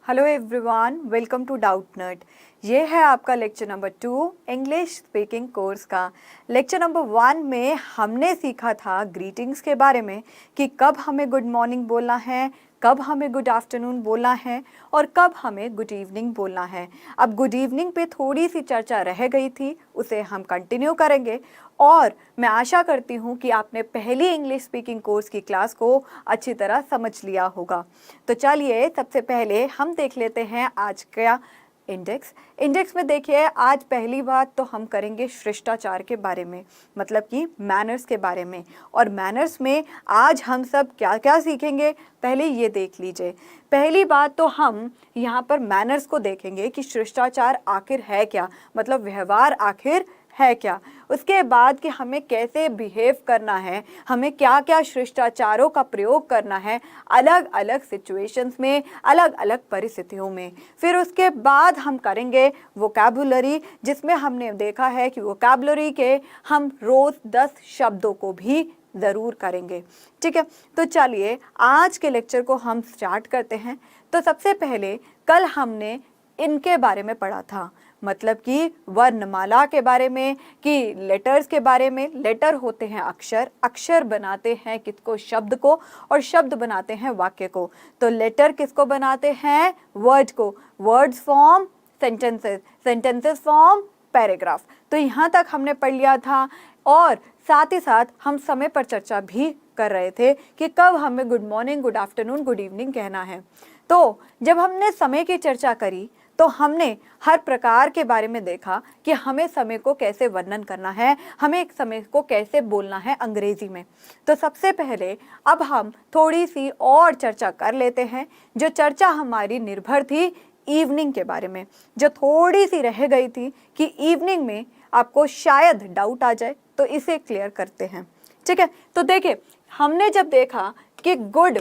Hello everyone, welcome to Doubtnut. ये है आपका lecture number 2 English speaking course का। लेक्चर नंबर 1 में हमने सीखा था ग्रीटिंग्स के बारे में कि कब हमें गुड मॉर्निंग बोलना है, कब हमें गुड आफ्टरनून बोलना है और कब हमें गुड इवनिंग बोलना है। अब गुड इवनिंग पे थोड़ी सी चर्चा रह गई थी, उसे हम कंटिन्यू करेंगे और मैं आशा करती हूँ कि आपने पहली इंग्लिश स्पीकिंग कोर्स की क्लास को अच्छी तरह समझ लिया होगा। तो चलिए सबसे पहले हम देख लेते हैं आज का इंडेक्स में देखिए, आज पहली बात तो हम करेंगे शिष्टाचार के बारे में, मतलब कि मैनर्स के बारे में। और मैनर्स में आज हम सब क्या क्या सीखेंगे, पहले ये देख लीजिए। पहली बात तो हम यहाँ पर मैनर्स को देखेंगे कि शिष्टाचार आखिर है क्या, मतलब व्यवहार आखिर है क्या। उसके बाद कि हमें कैसे बिहेव करना है, हमें क्या क्या शिष्टाचारों का प्रयोग करना है अलग अलग सिचुएशंस में, अलग अलग परिस्थितियों में। फिर उसके बाद हम करेंगे वोकैबुलरी, जिसमें हमने देखा है कि वोकैबुलरी के हम रोज़ 10 शब्दों को भी ज़रूर करेंगे। ठीक है, तो चलिए आज के लेक्चर को हम स्टार्ट करते हैं। तो सबसे पहले कल हमने इनके बारे में पढ़ा था, मतलब कि वर्णमाला के बारे में, कि लेटर्स के बारे में। लेटर होते हैं अक्षर, अक्षर बनाते हैं किसको, शब्द को, और शब्द बनाते हैं वाक्य को। तो लेटर किसको बनाते हैं, वर्ड को, words form sentences, sentences form paragraph. तो यहाँ तक हमने पढ़ लिया था और साथ ही साथ हम समय पर चर्चा भी कर रहे थे कि कब हमें good morning, good afternoon, good evening कहना है। तो जब हमने समय की चर्चा करी तो हमने हर प्रकार के बारे में देखा कि हमें समय को कैसे वर्णन करना है, हमें एक समय को कैसे बोलना है अंग्रेजी में। तो सबसे पहले अब हम थोड़ी सी और चर्चा कर लेते हैं। जो चर्चा हमारी निर्भर थी इवनिंग के बारे में, जो थोड़ी सी रह गई थी कि इवनिंग में आपको शायद डाउट आ जाए, तो इसे क्लियर करते हैं। ठीक है, तो देखिए हमने जब देखा कि गुड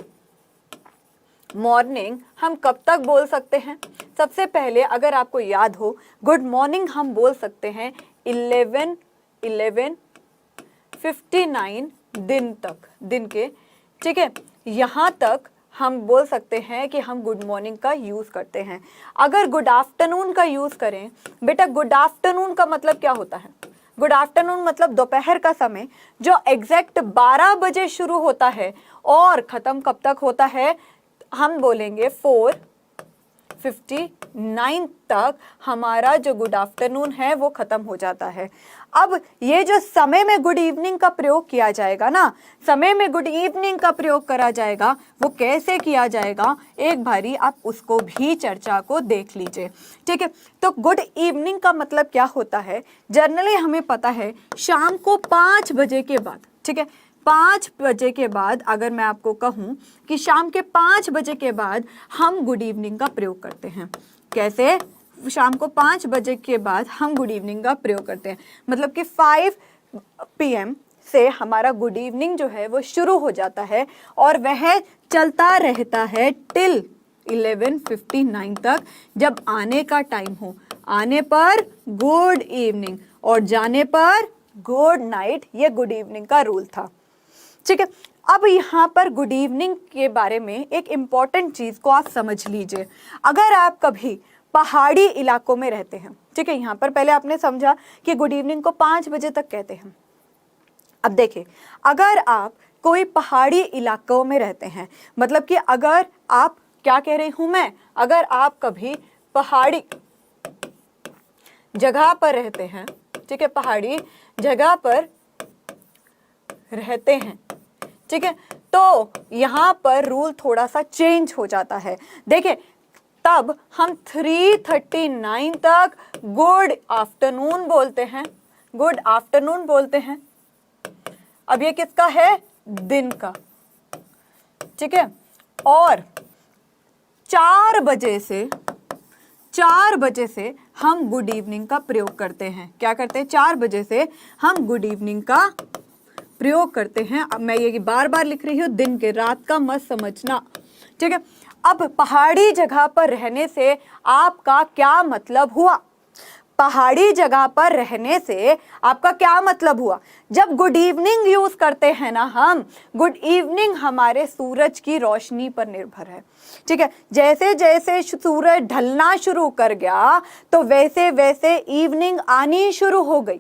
मॉर्निंग हम कब तक बोल सकते हैं, सबसे पहले अगर आपको याद हो, गुड मॉर्निंग हम बोल सकते हैं 11:59 दिन तक, दिन के। ठीक है, यहाँ तक हम बोल सकते हैं कि हम गुड मॉर्निंग का यूज़ करते हैं। अगर गुड आफ्टरनून का यूज़ करें, बेटा गुड आफ्टरनून का मतलब क्या होता है, गुड आफ्टरनून मतलब दोपहर का समय, जो एग्जैक्ट 12 बजे शुरू होता है और ख़त्म कब तक होता है, हम बोलेंगे 4:59 तक हमारा जो गुड आफ्टरनून है वो खत्म हो जाता है। अब ये जो समय में गुड इवनिंग का प्रयोग किया जाएगा ना, समय में गुड इवनिंग का प्रयोग करा जाएगा, वो कैसे किया जाएगा एक बारी आप उसको भी चर्चा को देख लीजिए। ठीक है, तो गुड इवनिंग का मतलब क्या होता है, जनरली हमें पता है शाम को 5 बजे के बाद। ठीक है, 5 बजे के बाद अगर मैं आपको कहूँ कि शाम के 5 बजे के बाद हम गुड इवनिंग का प्रयोग करते हैं। कैसे, शाम को 5 बजे के बाद हम गुड इवनिंग का प्रयोग करते हैं, मतलब कि 5 PM से हमारा गुड इवनिंग जो है वो शुरू हो जाता है और वह चलता रहता है टिल 11:59 तक। जब आने का टाइम हो, आने पर गुड इवनिंग और जाने पर गुड नाइट, ये गुड इवनिंग का रूल था। ठीक है, अब यहाँ पर गुड इवनिंग के बारे में एक इम्पॉर्टेंट चीज़ को आप समझ लीजिए। अगर आप कभी पहाड़ी इलाकों में रहते हैं, ठीक है, यहाँ पर पहले आपने समझा कि गुड इवनिंग को 5 बजे तक कहते हैं। अब देखिए, अगर आप कोई पहाड़ी इलाकों में रहते हैं, मतलब कि अगर आप, क्या कह रही हूँ मैं, अगर आप कभी पहाड़ी जगह पर रहते हैं, ठीक है, पहाड़ी जगह पर रहते हैं, ठीक है, तो यहाँ पर रूल थोड़ा सा चेंज हो जाता है। देखिए, तब हम 3:39 तक गुड आफ्टरनून बोलते हैं, गुड आफ्टरनून बोलते हैं। अब ये किसका है, दिन का। ठीक है, और 4 बजे से हम गुड इवनिंग का प्रयोग करते हैं। क्या करते हैं, 4 बजे से हम गुड इवनिंग का प्रयोग करते हैं। अब मैं ये बार बार लिख रही हूँ, दिन के, रात का मत समझना। ठीक है, अब पहाड़ी जगह पर रहने से आपका क्या मतलब हुआ, पहाड़ी जगह पर रहने से आपका क्या मतलब हुआ? जब गुड इवनिंग यूज करते हैं ना हम, गुड इवनिंग हमारे सूरज की रोशनी पर निर्भर है, ठीक है। जैसे जैसे सूरज ढलना शुरू कर गया तो वैसे वैसे इवनिंग आनी शुरू हो गई।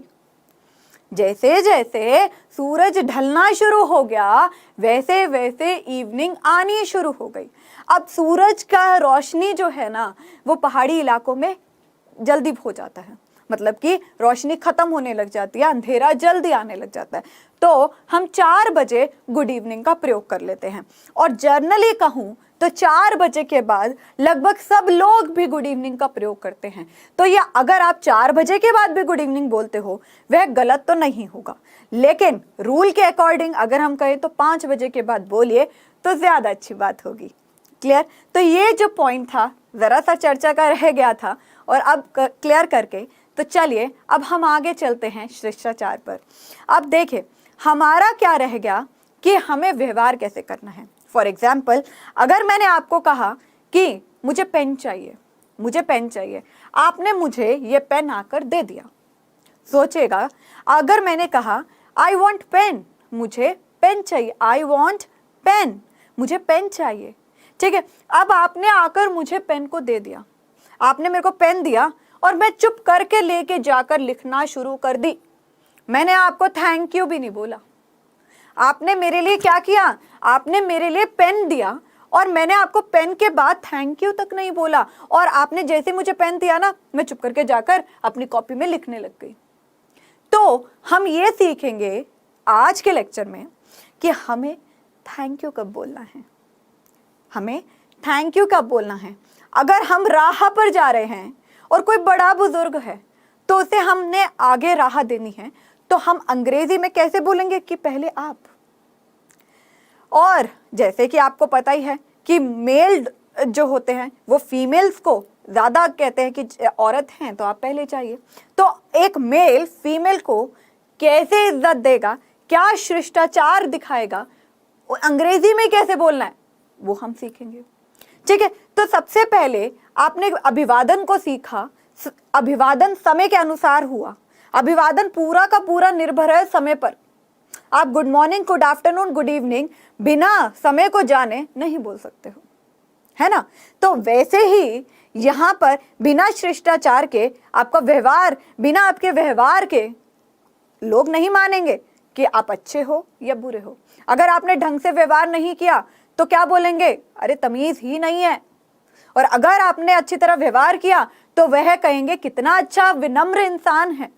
जैसे जैसे सूरज ढलना शुरू हो गया वैसे वैसे इवनिंग आनी शुरू हो गई। अब सूरज का रोशनी जो है ना वो पहाड़ी इलाकों में जल्दी हो जाता है, मतलब कि रोशनी खत्म होने लग जाती है, अंधेरा जल्दी आने लग जाता है। तो हम 4 बजे गुड इवनिंग का प्रयोग कर लेते हैं। और जनरली कहूँ तो 4 बजे के बाद लगभग सब लोग भी गुड इवनिंग का प्रयोग करते हैं। तो ये अगर आप 4 बजे के बाद भी गुड इवनिंग बोलते हो वह गलत तो नहीं होगा, लेकिन रूल के अकॉर्डिंग अगर हम कहें तो 5 बजे के बाद बोलिए तो ज्यादा अच्छी बात होगी। क्लियर? तो ये जो पॉइंट था जरा सा चर्चा का रह गया था और अब क्लियर करके तो चलिए अब हम आगे चलते हैं शिष्टाचार पर। अब देखिए हमारा क्या रह गया कि हमें व्यवहार कैसे करना है। फॉर एग्जाम्पल अगर मैंने आपको कहा कि मुझे पेन चाहिए, मुझे पेन चाहिए, आपने मुझे ये पेन आकर दे दिया। सोचेगा अगर मैंने कहा आई वॉन्ट पेन, मुझे पेन चाहिए, आई वॉन्ट पेन, मुझे पेन चाहिए, ठीक है। अब आपने आकर मुझे पेन को दे दिया, आपने मेरे को पेन दिया और मैं चुप करके लेके जाकर लिखना शुरू कर दी। मैंने आपको थैंक यू भी नहीं बोला। आपने मेरे लिए क्या किया? आपने मेरे लिए पेन दिया और मैंने आपको पेन के बाद थैंक यू तक नहीं बोला, और आपने जैसे मुझे पेन दिया ना मैं चुप करके जाकर अपनी कॉपी में लिखने लग गई। तो हम ये सीखेंगे आज के लेक्चर में कि हमें थैंक यू कब बोलना है, हमें थैंक यू कब बोलना है। अगर हम राह पर जा रहे हैं और कोई बड़ा बुजुर्ग है तो उसे हमने आगे राह देनी है, तो हम अंग्रेजी में कैसे बोलेंगे कि पहले आप। और जैसे कि आपको पता ही है कि मेल जो होते हैं वो फीमेल्स को ज्यादा कहते हैं कि औरत हैं तो आप पहले चाहिए। तो एक मेल फीमेल को कैसे इज्जत देगा, क्या शिष्टाचार दिखाएगा, अंग्रेजी में कैसे बोलना है वो हम सीखेंगे, ठीक है। तो सबसे पहले आपने अभिवादन को सीखा, अभिवादन समय के अनुसार हुआ। अभिवादन पूरा का पूरा निर्भर है समय पर। आप good morning, good afternoon, good evening बिना समय को जाने नहीं बोल सकते हो, है ना। तो वैसे ही यहाँ पर बिना शिष्टाचार के आपका व्यवहार, बिना आपके व्यवहार के लोग नहीं मानेंगे कि आप अच्छे हो या बुरे हो। अगर आपने ढंग से व्यवहार नहीं किया तो क्या बोलेंगे? अरे तमीज ही नहीं है। और अगर आपने अच्छी तरह व्यवहार किया तो वह कहेंगे कितना अच्छा विनम्र इंसान है।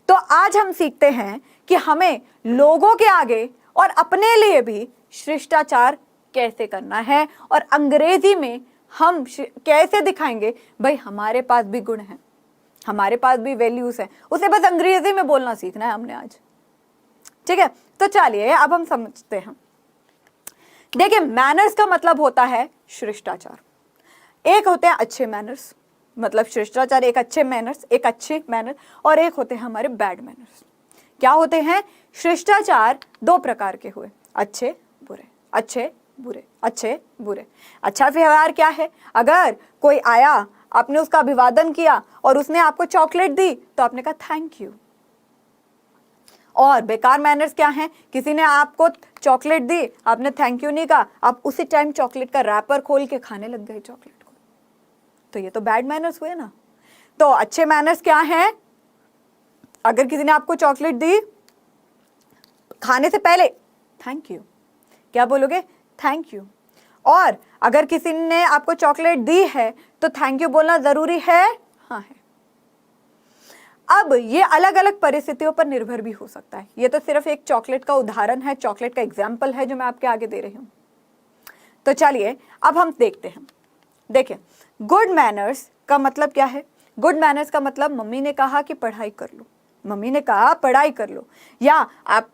तो आज हम सीखते हैं कि हमें लोगों के आगे और अपने लिए भी शिष्टाचार कैसे करना है, और अंग्रेजी में हम कैसे दिखाएंगे भाई हमारे पास भी गुण हैं, हमारे पास भी वैल्यूज हैं, उसे बस अंग्रेजी में बोलना सीखना है हमने आज, ठीक है। तो चलिए अब हम समझते हैं। देखिए मैनर्स का मतलब होता है शिष्टाचार। एक होते हैं अच्छे मैनर्स, मतलब शिष्टाचार एक अच्छे मैनर्स, एक अच्छे मैनर, और एक होते हैं हमारे बैड मैनर्स। क्या होते हैं? शिष्टाचार 2 प्रकार के हुए, अच्छे बुरे, अच्छे बुरे, अच्छे बुरे। अच्छा व्यवहार क्या है? अगर कोई आया, आपने उसका अभिवादन किया और उसने आपको चॉकलेट दी तो आपने कहा थैंक यू। और बेकार मैनर्स क्या हैं? किसी ने आपको चॉकलेट दी, आपने थैंक यू नहीं कहा, आप उसी टाइम चॉकलेट का रैपर खोल के खाने लग गए चॉकलेट को, तो ये तो बैड मैनर्स हुए ना। तो अच्छे मैनर्स क्या हैं? अगर किसी ने आपको चॉकलेट दी, खाने से पहले थैंक यू, क्या बोलोगे? Thank you. और अगर किसी ने आपको चॉकलेट दी है तो थैंक यू बोलना जरूरी है? हाँ है। अब ये अलग अलग परिस्थितियों पर निर्भर भी हो सकता है। ये तो सिर्फ एक चॉकलेट का उदाहरण है, चॉकलेट का एग्जाम्पल है जो मैं आपके आगे दे रही हूं। तो चलिए अब हम देखते हैं। देखिए गुड मैनर्स का मतलब क्या है? गुड मैनर्स का मतलब मम्मी ने कहा कि पढ़ाई कर लो, मम्मी ने कहा पढ़ाई कर लो, या आप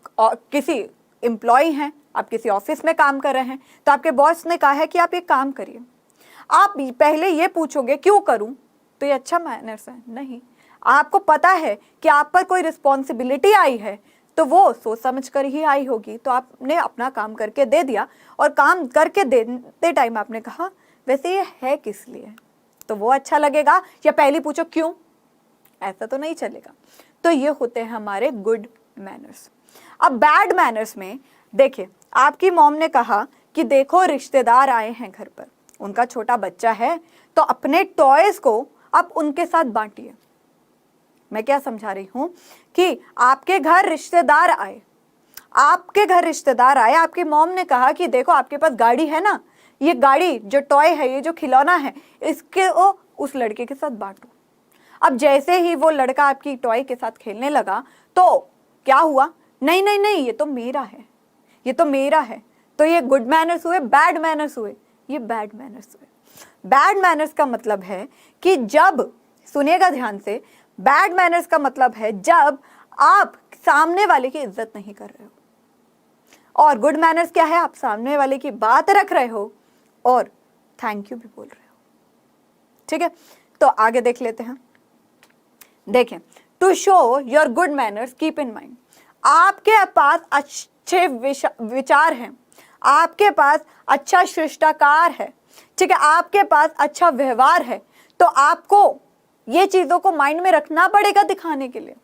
किसी एम्प्लॉय हैं, आप किसी ऑफिस में काम कर रहे हैं तो आपके बॉस ने कहा है कि आप एक काम करिए, आप पहले ये पूछोगे क्यों करूं, तो ये अच्छा मैनर्स है? नहीं। आपको पता है कि आप पर कोई रिस्पॉन्सिबिलिटी आई है तो वो सोच समझ कर ही आई होगी, तो आपने अपना काम करके दे दिया, और काम करके देते टाइम आपने कहा वैसे ये है किस लिए, तो वो अच्छा लगेगा। या पहले पूछो क्यों, ऐसा तो नहीं चलेगा। तो ये होते हैं हमारे गुड मैनर्स। अब बैड मैनर्स में देखिए, आपकी मॉम ने कहा कि देखो रिश्तेदार आए हैं घर पर, उनका छोटा बच्चा है, तो अपने टॉयज को आप उनके साथ बांटिए। मैं क्या समझा रही हूं कि आपके घर रिश्तेदार आए, आपके घर रिश्तेदार आए, आपकी मॉम ने कहा कि देखो आपके पास गाड़ी है ना, ये गाड़ी जो टॉय है, ये जो खिलौना है, इसके वो उस लड़के के साथ बांटो। अब जैसे ही वो लड़का आपकी टॉय के साथ खेलने लगा तो क्या हुआ, नहीं नहीं नहीं ये तो मेरा है, ये तो मेरा है। तो ये गुड मैनर्स हुए, बैड मैनर्स हुए? ये बैड मैनर्स हुए। बैड मैनर्स का मतलब है कि जब, सुनिएगा ध्यान से, बैड मैनर्स का मतलब है जब आप सामने वाले की इज्जत नहीं कर रहे हो। और गुड मैनर्स क्या है, आप सामने वाले की बात रख रहे हो और थैंक यू भी बोल रहे हो। ठीक है, तो आगे देख लेते हैं। देखें, to show your good manners keep in mind, आपके पास अच्छे विचार हैं, आपके पास अच्छा शिष्टाचार है, ठीक है, आपके पास अच्छा व्यवहार है, तो आपको ये चीजों को माइंड में रखना पड़ेगा दिखाने के लिए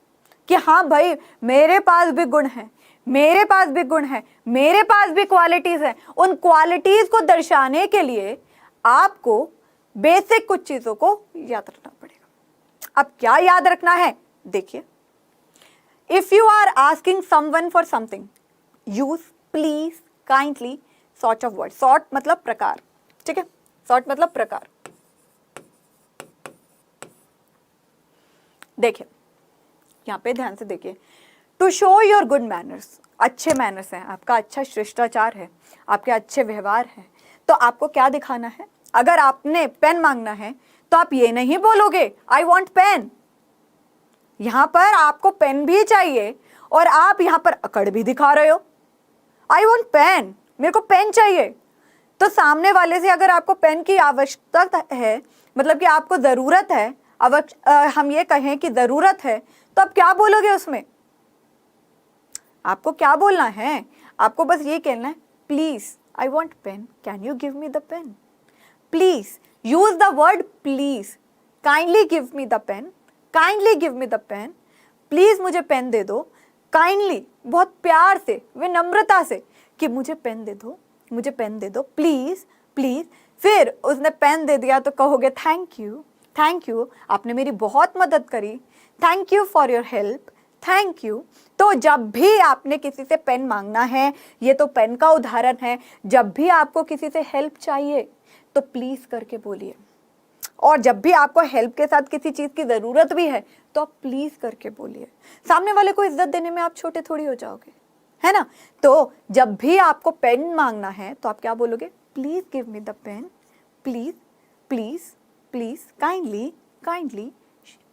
कि हाँ भाई मेरे पास भी गुण है, मेरे पास भी गुण है, मेरे पास भी क्वालिटीज है। उन क्वालिटीज को दर्शाने के लिए आपको बेसिक कुछ चीजों को याद रखना पड़ेगा। अब क्या याद रखना है, देखिए, if you are asking someone for something, use please, kindly, sort of word. Sort मतलब प्रकार, ठीक है, सॉर्ट मतलब प्रकार। देखिए यहां पे ध्यान से देखिए, to show your good manners, अच्छे मैनर्स हैं, आपका अच्छा शिष्टाचार है, आपके अच्छे व्यवहार है, तो आपको क्या दिखाना है? अगर आपने पेन मांगना है तो आप ये नहीं बोलोगे आई वॉन्ट पेन, यहां पर आपको पेन भी चाहिए और आप यहां पर अकड़ भी दिखा रहे हो, आई वॉन्ट पेन, मेरे को पेन चाहिए। तो सामने वाले से अगर आपको पेन की आवश्यकता है, मतलब कि आपको जरूरत है, हम ये कहें कि जरूरत है, तो आप क्या बोलोगे उसमें? आपको क्या बोलना है? आपको बस ये कहना है please I want pen, can you give me the pen. Please, use the word please, kindly give me the pen, kindly give me the pen, please मुझे पेन दे दो, काइंडली बहुत प्यार से, विनम्रता से कि मुझे पेन दे दो, मुझे पेन दे दो, प्लीज प्लीज। फिर उसने पेन दे दिया तो कहोगे थैंक यू, थैंक यू, आपने मेरी बहुत मदद करी, thank you for your help, thank you. तो जब भी आपने किसी से पेन मांगना है, ये तो पेन का उदाहरण है, जब भी आपको किसी से हेल्प चाहिए तो प्लीज करके बोलिए, और जब भी आपको हेल्प के साथ किसी चीज की जरूरत भी है तो आप प्लीज करके बोलिए। सामने वाले को इज्जत देने में आप छोटे थोड़ी हो जाओगे, है ना? तो जब भी आपको पेन मांगना है तो आप क्या बोलोगे? Please give me the pen, please please please, kindly kindly,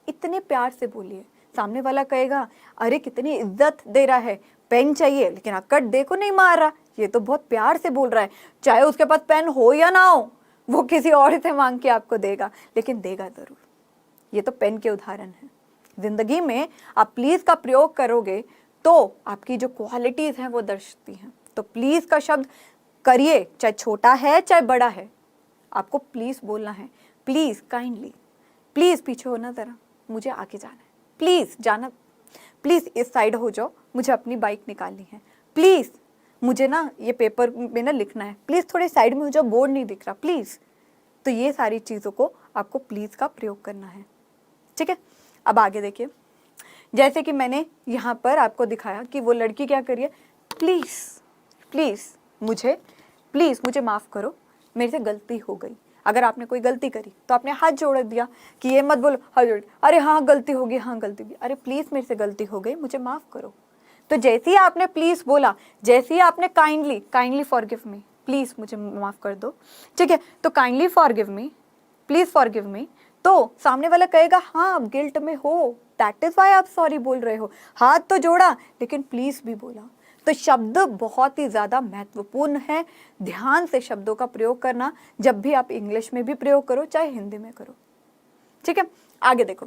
इतने प्यार से बोलिए। सामने वाला कहेगा अरे कितनी इज्जत दे रहा है, पेन चाहिए लेकिन अकड़ देखो नहीं मार रहा, ये तो बहुत प्यार से बोल रहा है, चाहे उसके पास पेन हो या ना हो, वो किसी और से मांग के आपको देगा, लेकिन देगा जरूर। ये तो पेन के उदाहरण है। जिंदगी में आप प्लीज का प्रयोग करोगे तो आपकी जो क्वालिटीज हैं वो दर्शाती हैं। तो प्लीज का शब्द करिए, चाहे छोटा है चाहे बड़ा है, आपको प्लीज बोलना है। प्लीज, काइंडली, प्लीज पीछे हो ना जरा, मुझे आगे जाना है, प्लीज जाना, प्लीज इस साइड हो जाओ, मुझे अपनी बाइक निकालनी है, प्लीज मुझे ना ये पेपर में ना लिखना है, प्लीज थोड़े साइड में हो जाओ, बोर्ड नहीं दिख रहा, प्लीज। तो ये सारी चीजों को आपको प्लीज का प्रयोग करना है, ठीक है। अब आगे देखिए, जैसे कि मैंने यहाँ पर आपको दिखाया कि वो लड़की क्या करिए, प्लीज प्लीज मुझे माफ करो, मेरे से गलती हो गई। अगर आपने कोई गलती करी तो आपने हाथ जोड़ दिया कि ये मत बोलो हाथ जोड़, अरे हाँ गलती होगी, हाँ गलती भी, अरे प्लीज मेरे से गलती हो गई, मुझे माफ करो। तो जैसे ही आपने प्लीज बोला, जैसे ही आपने काइंडली फॉरगिव मी, प्लीज मुझे माफ कर दो, ठीक है, तो kindly forgive me, please forgive me, तो सामने वाला कहेगा हाँ आप गिल्ट में हो, दैट इज वाई आप सॉरी बोल रहे हो। हाथ तो जोड़ा लेकिन प्लीज भी बोला। तो शब्द बहुत ही ज्यादा महत्वपूर्ण है, ध्यान से शब्दों का प्रयोग करना, जब भी आप इंग्लिश में भी प्रयोग करो चाहे हिंदी में करो, ठीक है। आगे देखो,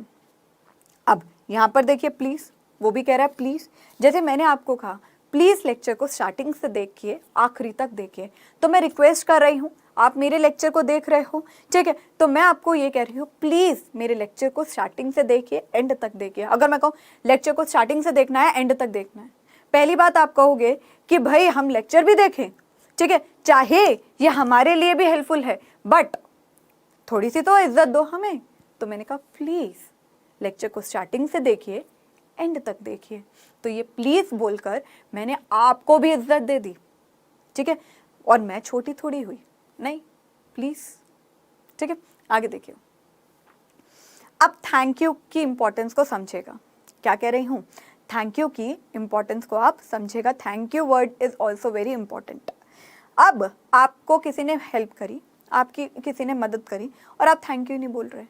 अब यहां पर देखिए प्लीज, वो भी कह रहा है प्लीज। जैसे मैंने आपको कहा प्लीज लेक्चर को स्टार्टिंग से देखिए आखिरी तक देखिए, तो मैं रिक्वेस्ट कर रही हूं आप मेरे लेक्चर को देख रहे हो, ठीक है, तो मैं आपको ये कह रही हूँ प्लीज़ मेरे लेक्चर को स्टार्टिंग से देखिए, एंड तक देखिए। अगर मैं कहूँ लेक्चर को स्टार्टिंग से देखना है, एंड तक देखना है, पहली बात आप कहोगे कि भाई हम लेक्चर भी देखें, ठीक है, चाहे ये हमारे लिए भी हेल्पफुल है, बट थोड़ी सी तो इज्जत दो हमें। तो मैंने कहा प्लीज़ लेक्चर को स्टार्टिंग से देखिए, एंड तक देखिए। तो ये प्लीज़ बोलकर मैंने आपको भी इज्जत दे दी, ठीक है, और मैं छोटी थोड़ी हुई, नहीं, प्लीज़, ठीक है। आगे देखिए, अब थैंक यू की इंपॉर्टेंस को समझेगा। क्या कह रही हूँ, थैंक यू की इंपॉर्टेंस को आप समझेगा। Thank you word is also very important. अब आपको किसी ने हेल्प करी, आपकी किसी ने मदद करी, और आप थैंक यू नहीं बोल रहे।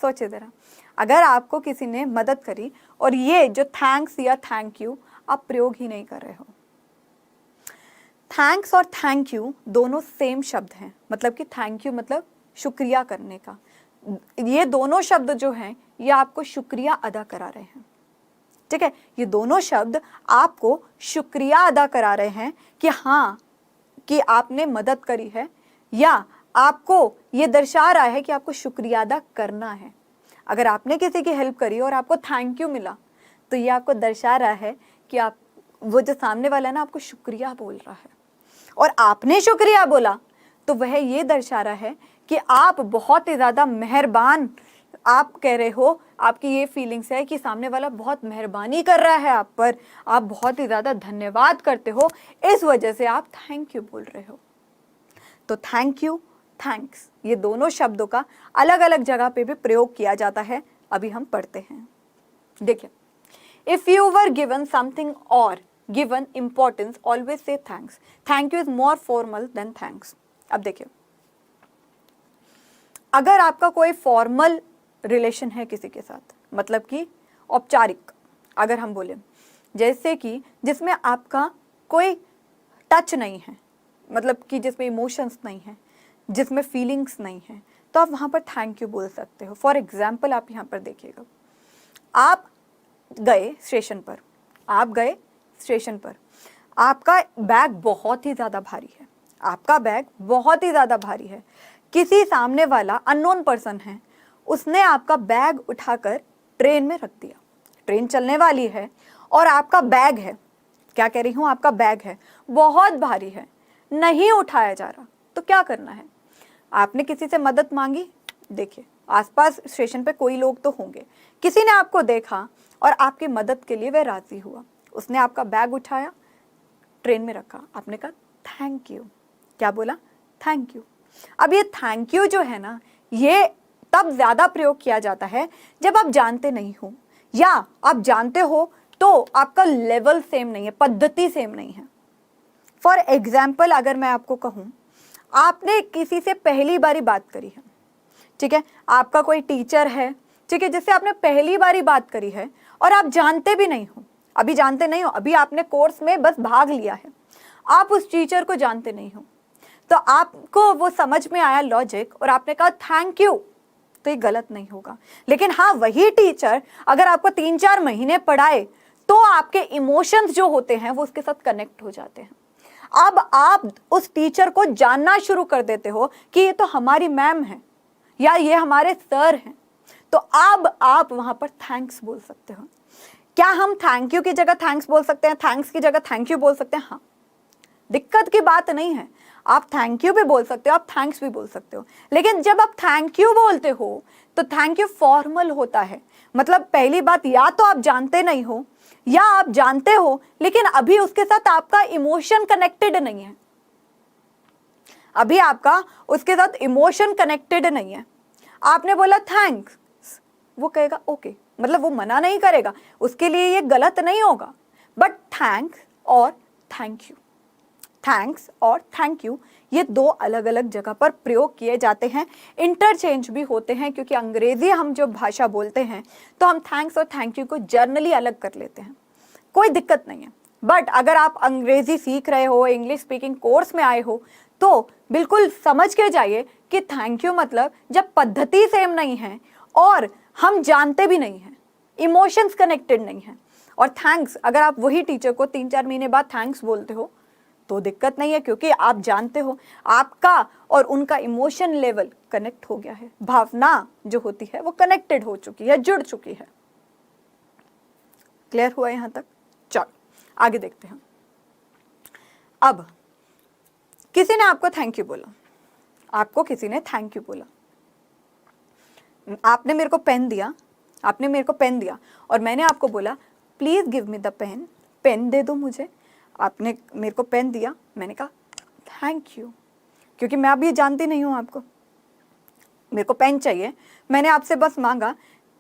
सोचिए ज़रा, अगर आपको किसी ने मदद करी और ये जो थैंक्स या थैंक यू आप प्रयोग ही नहीं कर रहे हो। थैंक्स और थैंक यू दोनों सेम शब्द हैं, मतलब कि थैंक यू मतलब शुक्रिया करने का। ये दोनों शब्द जो हैं ये आपको शुक्रिया अदा करा रहे हैं, ठीक है, ये दोनों शब्द आपको शुक्रिया अदा करा रहे हैं कि हाँ, कि आपने मदद करी है, या आपको ये दर्शा रहा है कि आपको शुक्रिया अदा करना है। अगर आपने किसी की हेल्प करी और आपको थैंक यू मिला, तो ये आपको दर्शा रहा है कि आप, वो जो सामने वाला है ना, आपको शुक्रिया बोल रहा है, और आपने शुक्रिया बोला तो वह ये दर्शा रहा है कि आप बहुत ही ज़्यादा मेहरबान, आप कह रहे हो, आपकी ये फीलिंग्स है कि सामने वाला बहुत मेहरबानी कर रहा है आप पर, आप बहुत ही ज़्यादा धन्यवाद करते हो, इस वजह से आप थैंक यू बोल रहे हो। तो थैंक यू, थैंक्स, ये दोनों शब्दों का अलग अलग जगह पे भी प्रयोग किया जाता है। अभी हम पढ़ते हैं। देखिए, if you were given something और given importance, always say thanks. Thank you is more formal than thanks. अब देखिए, अगर आपका कोई फॉर्मल रिलेशन है किसी के साथ, मतलब कि औपचारिक, अगर हम बोले, जैसे कि जिसमें आपका कोई टच नहीं है, मतलब कि जिसमें इमोशंस नहीं है, जिसमें फीलिंग्स नहीं है, तो आप वहाँ पर थैंक यू बोल सकते हो। फॉर एग्जाम्पल आप यहाँ पर देखिएगा, आप गए स्टेशन पर, आप गए स्टेशन पर, आपका बैग बहुत ही ज़्यादा भारी है, आपका बैग बहुत ही ज़्यादा भारी है, किसी सामने वाला अननोन पर्सन है, उसने आपका बैग उठाकर ट्रेन में रख दिया, ट्रेन चलने वाली है और आपका बैग है, क्या कह रही हूँ, आपका बैग है, बहुत भारी है, नहीं उठाया जा रहा, तो क्या करना है? आपने किसी से मदद मांगी, देखिए आसपास स्टेशन पे कोई लोग तो होंगे, किसी ने आपको देखा और आपकी मदद के लिए वह राजी हुआ, उसने आपका बैग उठाया, ट्रेन में रखा, आपने कहा थैंक यू। क्या बोला? Thank you. अब ये थैंक यू जो है ना, ये तब ज़्यादा प्रयोग किया जाता है जब आप जानते नहीं हो, या आप जानते हो तो आपका लेवल सेम नहीं है, पद्धति सेम नहीं है। फॉर एग्जाम्पल अगर मैं आपको कहूँ, आपने किसी से पहली बारी बात करी है, ठीक है, आपका कोई टीचर है, ठीक है, जिससे आपने पहली बारी बात करी है और आप जानते भी नहीं हो, अभी जानते नहीं हो, अभी आपने कोर्स में बस भाग लिया है, आप उस टीचर को जानते नहीं हो, तो आपको वो समझ में आया लॉजिक और आपने कहा थैंक यू, तो ये गलत नहीं होगा। लेकिन हाँ, वही टीचर अगर आपको 3-4 महीने पढ़ाए तो आपके इमोशंस जो होते हैं वो उसके साथ कनेक्ट हो जाते हैं। अब आप उस टीचर को जानना शुरू कर देते हो कि ये तो हमारी मैम है या ये हमारे सर हैं, तो अब आप वहां पर थैंक्स बोल सकते हो। क्या हम थैंक यू की जगह थैंक्स बोल सकते हैं, थैंक्स की जगह थैंक यू बोल सकते हैं? हाँ, दिक्कत की बात नहीं है, आप थैंक यू भी बोल सकते हो, आप थैंक्स भी बोल सकते हो। लेकिन जब आप थैंक यू बोलते हो तो थैंक यू फॉर्मल होता है, मतलब पहली बात, या तो आप जानते नहीं हो या आप जानते हो लेकिन अभी उसके साथ आपका इमोशन कनेक्टेड नहीं है, अभी आपका उसके साथ इमोशन कनेक्टेड नहीं है। आपने बोला थैंक्स, वो कहेगा ओके, मतलब वो मना नहीं करेगा, उसके लिए ये गलत नहीं होगा। बट थैंक्स और थैंक यू, थैंक्स और थैंक यू ये दो अलग अलग जगह पर प्रयोग किए जाते हैं, इंटरचेंज भी होते हैं, क्योंकि अंग्रेजी हम जो भाषा बोलते हैं तो हम थैंक्स और थैंक यू को जर्नली अलग कर लेते हैं, कोई दिक्कत नहीं है। बट अगर आप अंग्रेजी सीख रहे हो, इंग्लिश स्पीकिंग कोर्स में आए हो, तो बिल्कुल समझ के जाइए कि थैंक यू मतलब जब पद्धति सेम नहीं है और हम जानते भी नहीं हैं, इमोशंस कनेक्टेड नहीं है। और थैंक्स, अगर आप वही टीचर को 3-4 महीने बाद थैंक्स बोलते हो तो दिक्कत नहीं है, क्योंकि आप जानते हो आपका और उनका इमोशन लेवल कनेक्ट हो गया है, भावना जो होती है वो कनेक्टेड हो चुकी है, जुड़ चुकी है। क्लियर हुआ यहां तक? चलो आगे देखते हैं। अब किसी ने आपको थैंक यू बोला, आपको किसी ने थैंक यू बोला, आपने मेरे को पेन दिया, आपने मेरे को पेन दिया और मैंने आपको बोला please give me the pen, pen दे दो मुझे। आपने मेरे को पेन दिया, मैंने कहा थैंक यू, क्योंकि मैं अब ये जानती नहीं हूं आपको, मेरे को पेन चाहिए, मैंने आपसे बस मांगा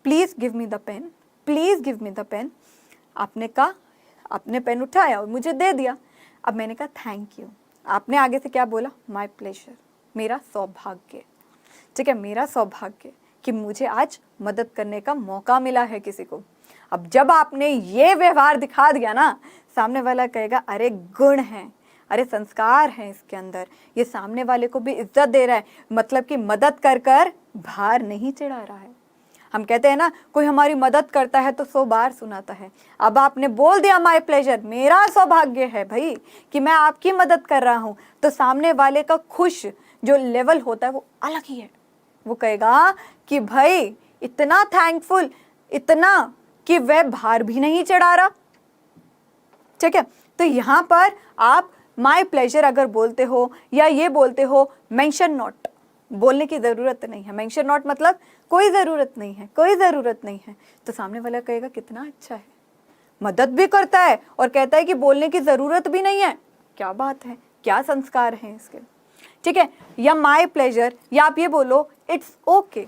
please give me the pen, please give me the pen. आपने कहा, आपने पेन उठाया और मुझे दे दिया। अब मैंने कहा थैंक यू, आपने आगे से क्या बोला? माय प्लेजर, मेरा सौभाग्य। ठीक है, मेरा सौभाग्य कि मुझे आज मदद करने का मौका मिला है किसी को। अब जब आपने ये व्यवहार दिखा दिया ना, सामने वाला कहेगा अरे गुण है, अरे संस्कार है इसके अंदर, ये सामने वाले को भी इज्जत दे रहा है, मतलब कि मदद कर कर भार नहीं चढ़ा रहा है। हम कहते हैं ना, कोई हमारी मदद करता है तो 100 बार सुनाता है। अब आपने बोल दिया माय प्लेजर, मेरा सौभाग्य है भाई कि मैं आपकी मदद कर रहा हूं, तो सामने वाले का खुश जो लेवल होता है वो अलग ही है। वो कहेगा कि भाई इतना थैंकफुल, इतना कि वह भार भी नहीं चढ़ा रहा। ठीक है, तो यहां पर आप माय प्लेजर अगर बोलते हो या ये बोलते हो मेंशन नॉट, बोलने की जरूरत नहीं है, मेंशन नॉट मतलब कोई जरूरत नहीं है, कोई जरूरत नहीं है, तो सामने वाला कहेगा कितना अच्छा है, मदद भी करता है और कहता है कि बोलने की जरूरत भी नहीं है। क्या बात है, क्या संस्कार है इसके। ठीक है, या माय प्लेजर, या आप ये बोलो इट्स ओके,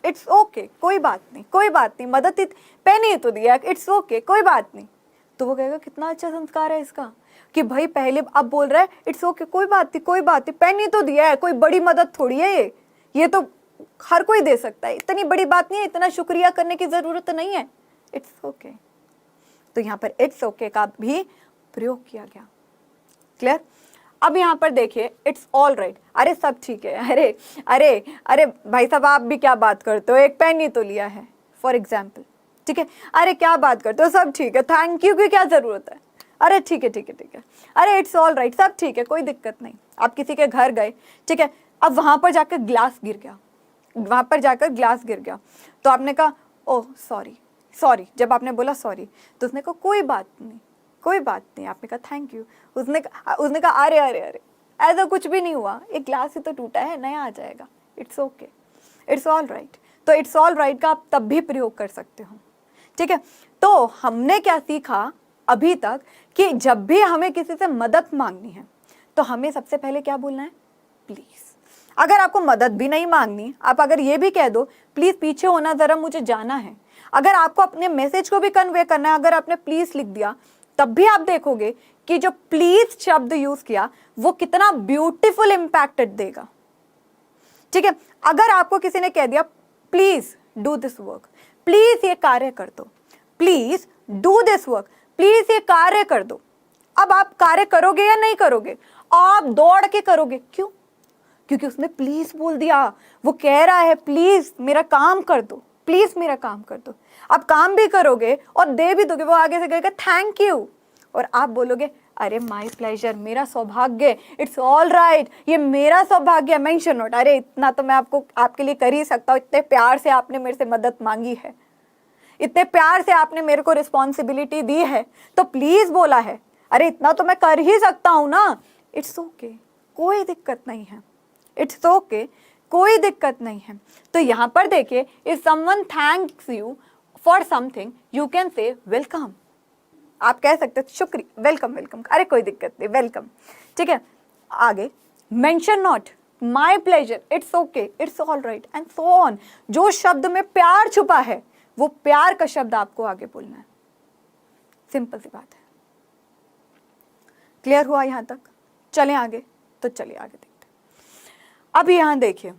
इट्स ओके, कोई बात नहीं, कोई बात नहीं, मदद पेन ही तो दिया, इट्स ओके, कोई बात नहीं। तो वो कहेगा कितना अच्छा संस्कार है इसका कि भाई पहले अब बोल रहा है इट्स ओके, कोई बात नहीं, कोई बात नहीं, पेन ही तो दिया है, कोई बड़ी मदद थोड़ी है ये तो हर कोई दे सकता है, इतनी बड़ी बात नहीं है, इतना शुक्रिया करने की जरूरत नहीं है, इट्स ओके। तो यहाँ पर इट्स ओके का भी प्रयोग किया गया। क्लियर? अब यहाँ पर देखिए इट्स ऑल राइट, अरे सब ठीक है, अरे अरे अरे भाई साहब आप भी क्या बात करते हो, एक पेन ही तो लिया है फॉर एग्जाम्पल। ठीक है, अरे क्या बात करते हो, सब ठीक है, थैंक यू की क्या जरूरत है, अरे ठीक है ठीक है ठीक है, अरे इट्स ऑल राइट, सब ठीक है, कोई दिक्कत नहीं। आप किसी के घर गए, ठीक है, अब वहां पर जाकर ग्लास गिर गया, वहां पर जाकर ग्लास गिर गया, तो आपने कहा ओह सॉरी, सॉरी। जब आपने बोला सॉरी तो उसने कहा कोई बात नहीं, कोई बात नहीं, आपने कहा थैंक यू। उसने कहा अरे अरे अरे ऐसा कुछ भी नहीं हुआ, एक ग्लास ही तो टूटा है, नया आ जाएगा, it's okay, it's all right. तो इट्स ऑल राइट का आप तब भी प्रयोग कर सकते हो। ठीक है, तो हमने क्या सीखा अभी तक कि जब भी हमें किसी से मदद मांगनी है तो हमें सबसे पहले क्या बोलना है? प्लीज। अगर आपको मदद भी नहीं मांगनी, आप अगर ये भी कह दो प्लीज पीछे होना, जरा मुझे जाना है, अगर आपको अपने मैसेज को भी कन्वे करना है, अगर आपने प्लीज लिख दिया, तब भी आप देखोगे कि जो प्लीज शब्द यूज किया वो कितना ब्यूटीफुल इंपैक्ट देगा। ठीक है, अगर आपको किसी ने कह दिया please do this work, please ये कार्य कर दो, please do this work, please ये कार्य कर दो, अब आप कार्य करोगे या नहीं करोगे? आप दौड़ के करोगे। क्यों? क्योंकि उसने प्लीज बोल दिया, वो कह रहा है प्लीज मेरा काम कर दो, प्लीज मेरा काम कर दो। आप काम भी करोगे और दे भी दोगे, वो आगे से कहेगा थैंक यू, और आप बोलोगे अरे माय प्लेजर, मेरा सौभाग्य, इट्स ऑल राइट, ये मेरा सौभाग्य, मेंशन नोट, अरे इतना तो मैं आपको आपके लिए कर ही सकता हूँ, इतने प्यार से आपने मेरे से मदद मांगी है, इतने प्यार से आपने मेरे को रिस्पॉन्सिबिलिटी दी है, तो प्लीज बोला है, अरे इतना तो मैं कर ही सकता हूं ना, इट्स ओके, कोई दिक्कत नहीं है, इट्स ओके, कोई दिक्कत नहीं है। तो यहां पर देखिए, if someone thanks you for something you can say welcome, आप कह सकते हो शुक्रिया, वेलकम वेलकम, अरे कोई दिक्कत नहीं, वेलकम। ठीक है, आगे mention not, my pleasure, it's okay, it's all right and so on. जो शब्द में प्यार छुपा है वो प्यार का शब्द आपको आगे बोलना है। सिंपल सी बात है। क्लियर हुआ यहां तक? चलें आगे, तो चलिए आगे देखते हैं। अब यहां देखिए,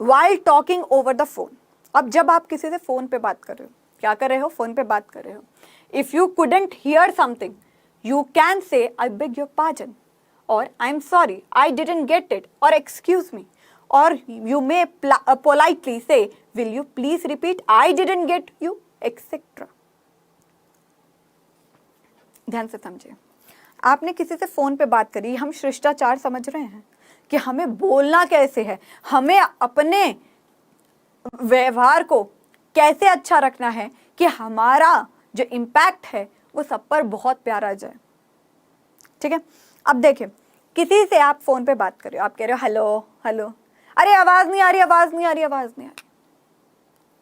while talking over the phone, अब जब आप किसी से फोन पे बात कर रहे हो, क्या कर रहे हो? फोन पे बात कर रहे हो। If you couldn't hear something, you can say I beg your pardon, or I'm sorry, I didn't get it, or excuse me, or you may politely say will you please repeat, I didn't get you, etc. ध्यान से समझिए, आपने किसी से phone पे बात करी, हम शिष्टाचार समझ रहे हैं कि हमें बोलना कैसे है, हमें अपने व्यवहार को कैसे अच्छा रखना है कि हमारा जो इम्पैक्ट है वो सब पर बहुत प्यारा जाए। ठीक है, अब देखिए, किसी से आप फ़ोन पे बात कर रहे हो, आप कह रहे हो हेलो हेलो, अरे आवाज़ नहीं आ रही, आवाज़ नहीं आ रही, आवाज़ नहीं आ रही।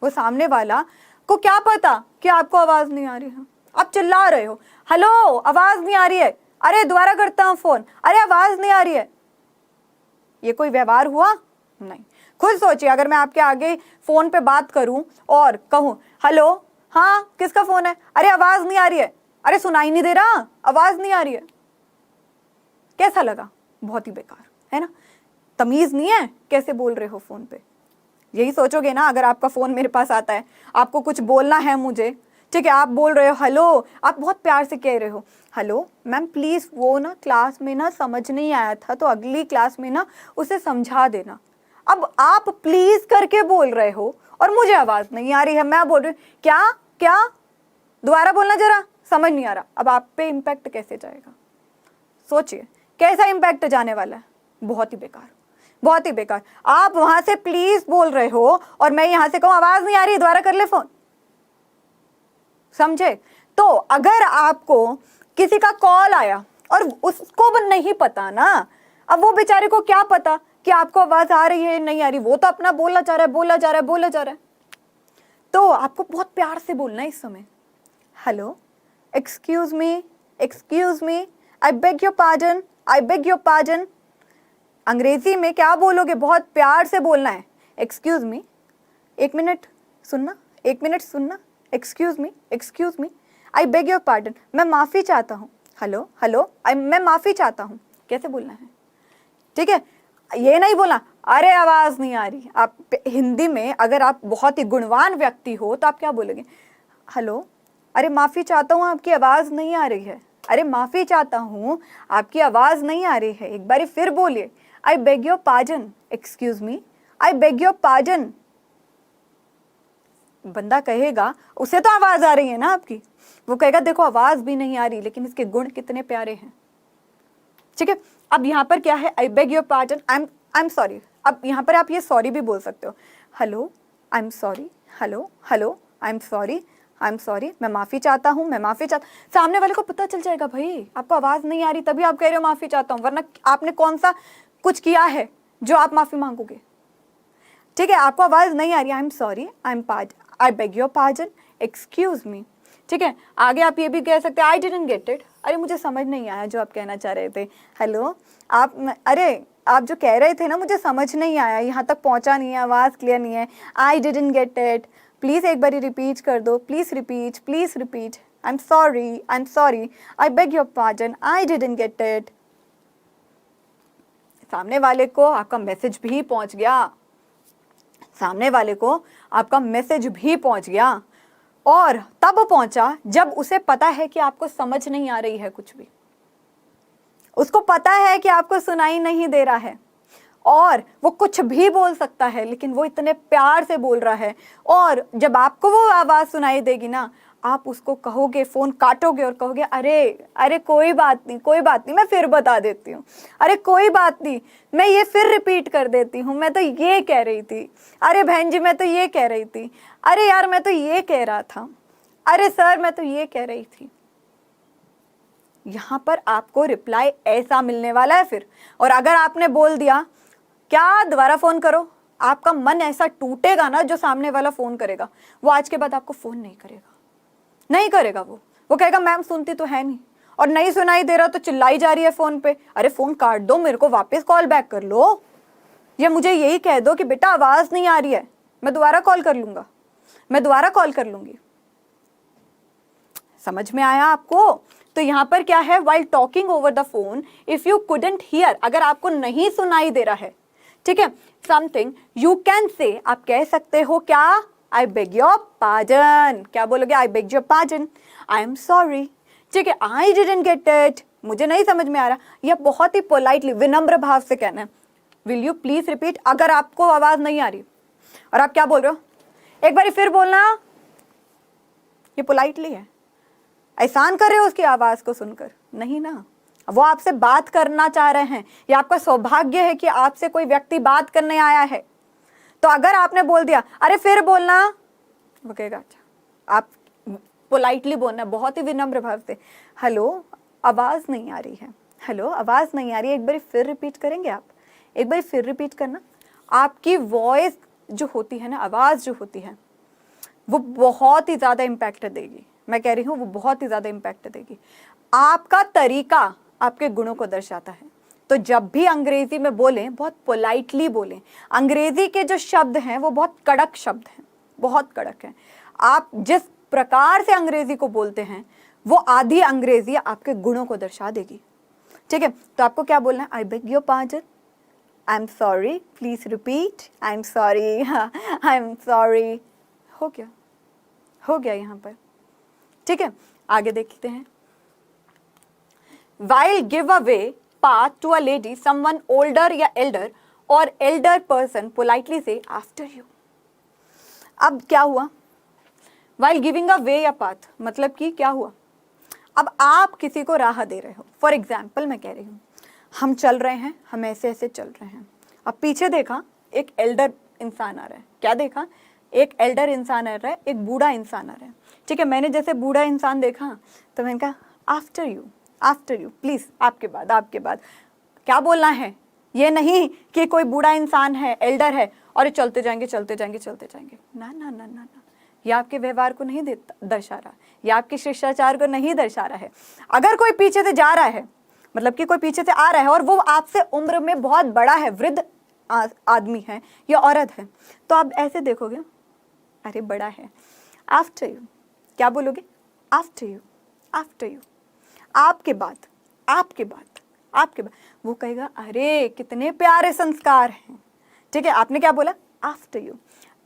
वो सामने वाला को क्या पता कि आपको आवाज़ नहीं आ रही है, आप चिल्ला रहे हो हेलो आवाज़ नहीं आ रही है, अरे दोबारा करता हूँ फ़ोन, अरे आवाज़ नहीं आ रही है। ये कोई व्यवहार हुआ? नहीं। खुद सोचिए, अगर मैं आपके आगे फ़ोन पे बात करूं और कहूं हेलो, हाँ किसका फ़ोन है, अरे आवाज़ नहीं आ रही है, अरे सुनाई नहीं दे रहा, आवाज़ नहीं आ रही है, कैसा लगा? बहुत ही बेकार, है ना? तमीज़ नहीं है कैसे बोल रहे हो फ़ोन पे। यही सोचोगे ना अगर आपका फ़ोन मेरे पास आता है, आपको कुछ बोलना है मुझे, ठीक है, आप बोल रहे हो हेलो, आप बहुत प्यार से कह रहे हो हेलो मैम प्लीज़ वो ना क्लास में ना समझ नहीं आया था तो अगली क्लास में ना उसे समझा देना। अब आप प्लीज़ करके बोल रहे हो और मुझे आवाज़ नहीं आ रही है, मैं बोल रही हूँ क्या क्या, दोबारा बोलना जरा, समझ नहीं आ रहा। अब आप पे इम्पैक्ट कैसे जाएगा? सोचिए कैसा इम्पैक्ट जाने वाला है। बहुत ही बेकार, बहुत ही बेकार। आप वहां से प्लीज बोल रहे हो और मैं यहां से कहूं आवाज नहीं आ रही, दोबारा कर ले फोन। समझे? तो अगर आपको किसी का कॉल आया और उसको भी नहीं पता ना, अब वो बेचारे को क्या पता कि आपको आवाज आ रही है नहीं आ रही, वो तो अपना बोला जा रहा है, बोला जा रहा है, बोला जा रहा है। तो आपको बहुत प्यार से बोलना है इस समय, hello excuse me, I beg your pardon, I beg your pardon. अंग्रेजी में क्या बोलोगे? बहुत प्यार से बोलना है, एक्सक्यूज मी, एक मिनट सुनना, एक मिनट सुनना, excuse me, I beg your pardon, मैं माफ़ी चाहता हूँ, हेलो हेलो मैं माफ़ी चाहता हूँ। कैसे बोलना है? ठीक है, ये नहीं बोला अरे आवाज़ नहीं आ रही। आप हिंदी में अगर आप बहुत ही गुणवान व्यक्ति हो तो आप क्या बोलोगे? हेलो, अरे माफ़ी चाहता हूँ आपकी आवाज़ नहीं आ रही है, अरे माफ़ी चाहता हूँ आपकी आवाज़ नहीं आ रही है, एक बार फिर बोलिए, I beg your pardon, excuse me, I beg your pardon. बंदा कहेगा, उसे तो आवाज़ आ रही है ना आपकी, वो कहेगा देखो आवाज़ भी नहीं आ रही लेकिन इसके गुण कितने प्यारे हैं। ठीक है, अब यहाँ पर क्या है? I beg your pardon, I am sorry. अब यहाँ पर आप ये सॉरी भी बोल सकते हो, hello I am sorry, hello hello I am sorry, मैं माफ़ी चाहता हूँ, मैं माफ़ी चाहता। सामने वाले को पता चल जाएगा भाई आपको आवाज़ नहीं आ रही तभी आप कह रहे हो माफ़ी चाहता हूँ, वरना आपने कौन सा कुछ किया है जो आप माफ़ी मांगोगे? ठीक है, आपको आवाज़ नहीं आ रही, I am sorry, I beg your pardon, excuse me. ठीक है, आगे आप ये भी कह सकते हैं आई डिडंट गेट इट, अरे मुझे समझ नहीं आया जो आप कहना चाह रहे थे। हेलो अरे आप जो कह रहे थे ना मुझे समझ नहीं आया, यहाँ तक पहुँचा नहीं है, आवाज़ क्लियर नहीं है, I didn't get it, please एक बार रिपीट कर दो, please repeat, I am sorry, I beg your pardon, I didn't get it. सामने वाले को आपका मैसेज भी पहुँच गया, सामने वाले को आपका मैसेज भी पहुंच गया, और तब पहुंचा जब उसे पता है कि आपको समझ नहीं आ रही है कुछ भी, उसको पता है कि आपको सुनाई नहीं दे रहा है और वो कुछ भी बोल सकता है लेकिन वो इतने प्यार से बोल रहा है। और जब आपको वो आवाज़ सुनाई देगी ना, आप उसको कहोगे, फ़ोन काटोगे और कहोगे अरे कोई बात नहीं, मैं फिर बता देती हूँ, अरे कोई बात नहीं, मैं ये फिर रिपीट कर देती हूँ, मैं तो ये कह रही थी, अरे बहन जी मैं तो ये कह रही थी, अरे यार मैं तो ये कह रहा था, अरे सर मैं तो ये कह रही थी। यहाँ पर आपको रिप्लाई ऐसा मिलने वाला है फिर। और अगर आपने बोल दिया क्या दोबारा फ़ोन करो, आपका मन ऐसा टूटेगा ना, जो सामने वाला फ़ोन करेगा वो आज के बाद आपको फ़ोन नहीं करेगा। वो कहेगा मैम सुनती तो है नहीं, और नहीं सुनाई दे रहा तो चिल्लाई जा रही है फ़ोन पे, अरे फ़ोन काट दो, मेरे को वापस कॉल बैक कर लो, या मुझे यही कह दो कि बेटा आवाज़ नहीं आ रही है, मैं दोबारा कॉल कर लूँगी। समझ में आया आपको? तो यहाँ पर क्या है, while talking over the phone, if you couldn't hear, अगर आपको नहीं सुनाई दे रहा है, ठीक है, समथिंग यू कैन से, आप कह सकते हो क्या, आई बेग योर पार्डन। क्या बोलोगे? I beg your pardon, I am sorry, ठीक है, आई डिडंट गेट इट, मुझे नहीं समझ में आ रहा, या बहुत ही पोलाइटली विनम्र भाव से कहना है, विल यू प्लीज रिपीट। अगर आपको आवाज नहीं आ रही और आप क्या बोल रहे हो, एक बार फिर बोलना, ये पोलाइटली है, एहसान कर रहे हो उसकी आवाज को सुनकर? नहीं ना, वो आपसे बात करना चाह रहे हैं, या आपका सौभाग्य है कि आपसे कोई व्यक्ति बात करने आया है। तो अगर आपने बोल दिया अरे फिर बोलना, वो कहेगा अच्छा। आप पोलाइटली बोलना, बहुत ही विनम्र भाव से, हेलो आवाज़ नहीं आ रही है, हेलो आवाज़ नहीं आ रही है, एक बार फिर रिपीट करेंगे आप, एक बार फिर रिपीट करना। आपकी वॉइस जो होती है ना, आवाज़ जो होती है, वो बहुत ही ज़्यादा इम्पैक्ट देगी। मैं कह रही हूँ वो बहुत ही ज़्यादा इम्पैक्ट देगी। आपका तरीका आपके गुणों को दर्शाता है। तो जब भी अंग्रेजी में बोलें, बहुत पोलाइटली बोलें। अंग्रेजी के जो शब्द हैं वो बहुत कड़क शब्द हैं, बहुत कड़क हैं। आप जिस प्रकार से अंग्रेजी को बोलते हैं वो आधी अंग्रेजी आपके गुणों को दर्शा देगी। ठीक है, तो आपको क्या बोलना है? I beg your pardon, I am sorry, please repeat, I am sorry, I am sorry. हो गया, हो गया यहाँ पर। ठीक है, आगे देखते हैं। While give away path to a lady, someone older या elder or elder person politely say after you. अब क्या हुआ? While giving away a path, मतलब कि क्या हुआ? अब आप किसी को राह दे रहे हो। फॉर एग्जाम्पल मैं कह रही हूँ, हम चल रहे हैं, हम ऐसे ऐसे चल रहे हैं। अब पीछे देखा, एक एल्डर इंसान आ रहा है। क्या देखा? एक एल्डर इंसान आ रहा है, एक बूढ़ा इंसान आ रहा है। ठीक है, मैंने जैसे बूढ़ा इंसान देखा तो मैंने कहा after you, after you, please, आपके बाद, आपके बाद। क्या बोलना है? ये नहीं कि कोई बूढ़ा इंसान है, एल्डर है और ये चलते जाएंगे चलते जाएंगे चलते जाएंगे। ना ना ना ना ना, ये आपके व्यवहार को नहीं दर्शा रहा, ये आपके शिष्टाचार को नहीं दर्शा रहा है। अगर कोई पीछे से जा रहा है, मतलब कि कोई पीछे से आ रहा है और वो आपसे उम्र में बहुत बड़ा है, वृद्ध आदमी है या औरत है, तो आप ऐसे देखोगे, अरे बड़ा है, आफ्टर यू। क्या बोलोगे? आफ्टर यू, आफ्टर यू, आपके बाद, आपके बाद, आपके बाद। वो कहेगा अरे कितने प्यारे संस्कार हैं। ठीक है, आपने क्या बोला? After you.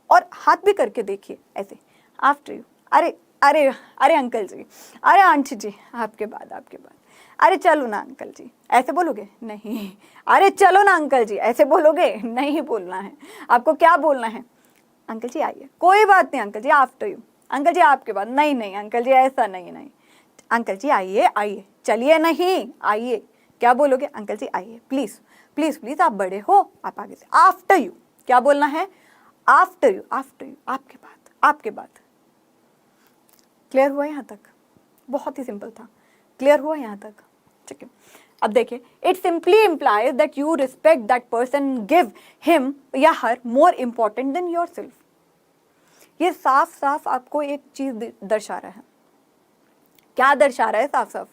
और हाथ भी करके देखिए ऐसे, आफ्टर यू। अरे अरे अरे अंकल जी, अरे आंटी जी, आपके बाद, आपके बाद। अरे चलो ना अंकल जी, ऐसे बोलोगे? नहीं। अरे चलो ना अंकल जी, ऐसे बोलोगे? नहीं बोलना है। आपको क्या बोलना है? अंकल जी आइए, कोई बात नहीं uncle ji, after you. Uncle ji आपके बाद, नहीं नहीं अंकल जी ऐसा नहीं, नहीं अंकल जी आइए, आइए, चलिए नहीं, आइए। क्या बोलोगे? अंकल जी आइए, प्लीज प्लीज प्लीज, आप बड़े हो, आप आगे से। आफ्टर यू, क्या बोलना है? आफ्टर यू, आफ्टर यू, आपके बाद, आपके बाद। क्लियर हुआ यहाँ तक? बहुत ही सिंपल था। क्लियर हुआ यहाँ तक? ठीक है, अब देखिए, it simply implies that you respect that person, give him या her more important than yourself. ये साफ साफ आपको एक चीज दर्शा रहा है। क्या दर्शा रहा है? साफ साफ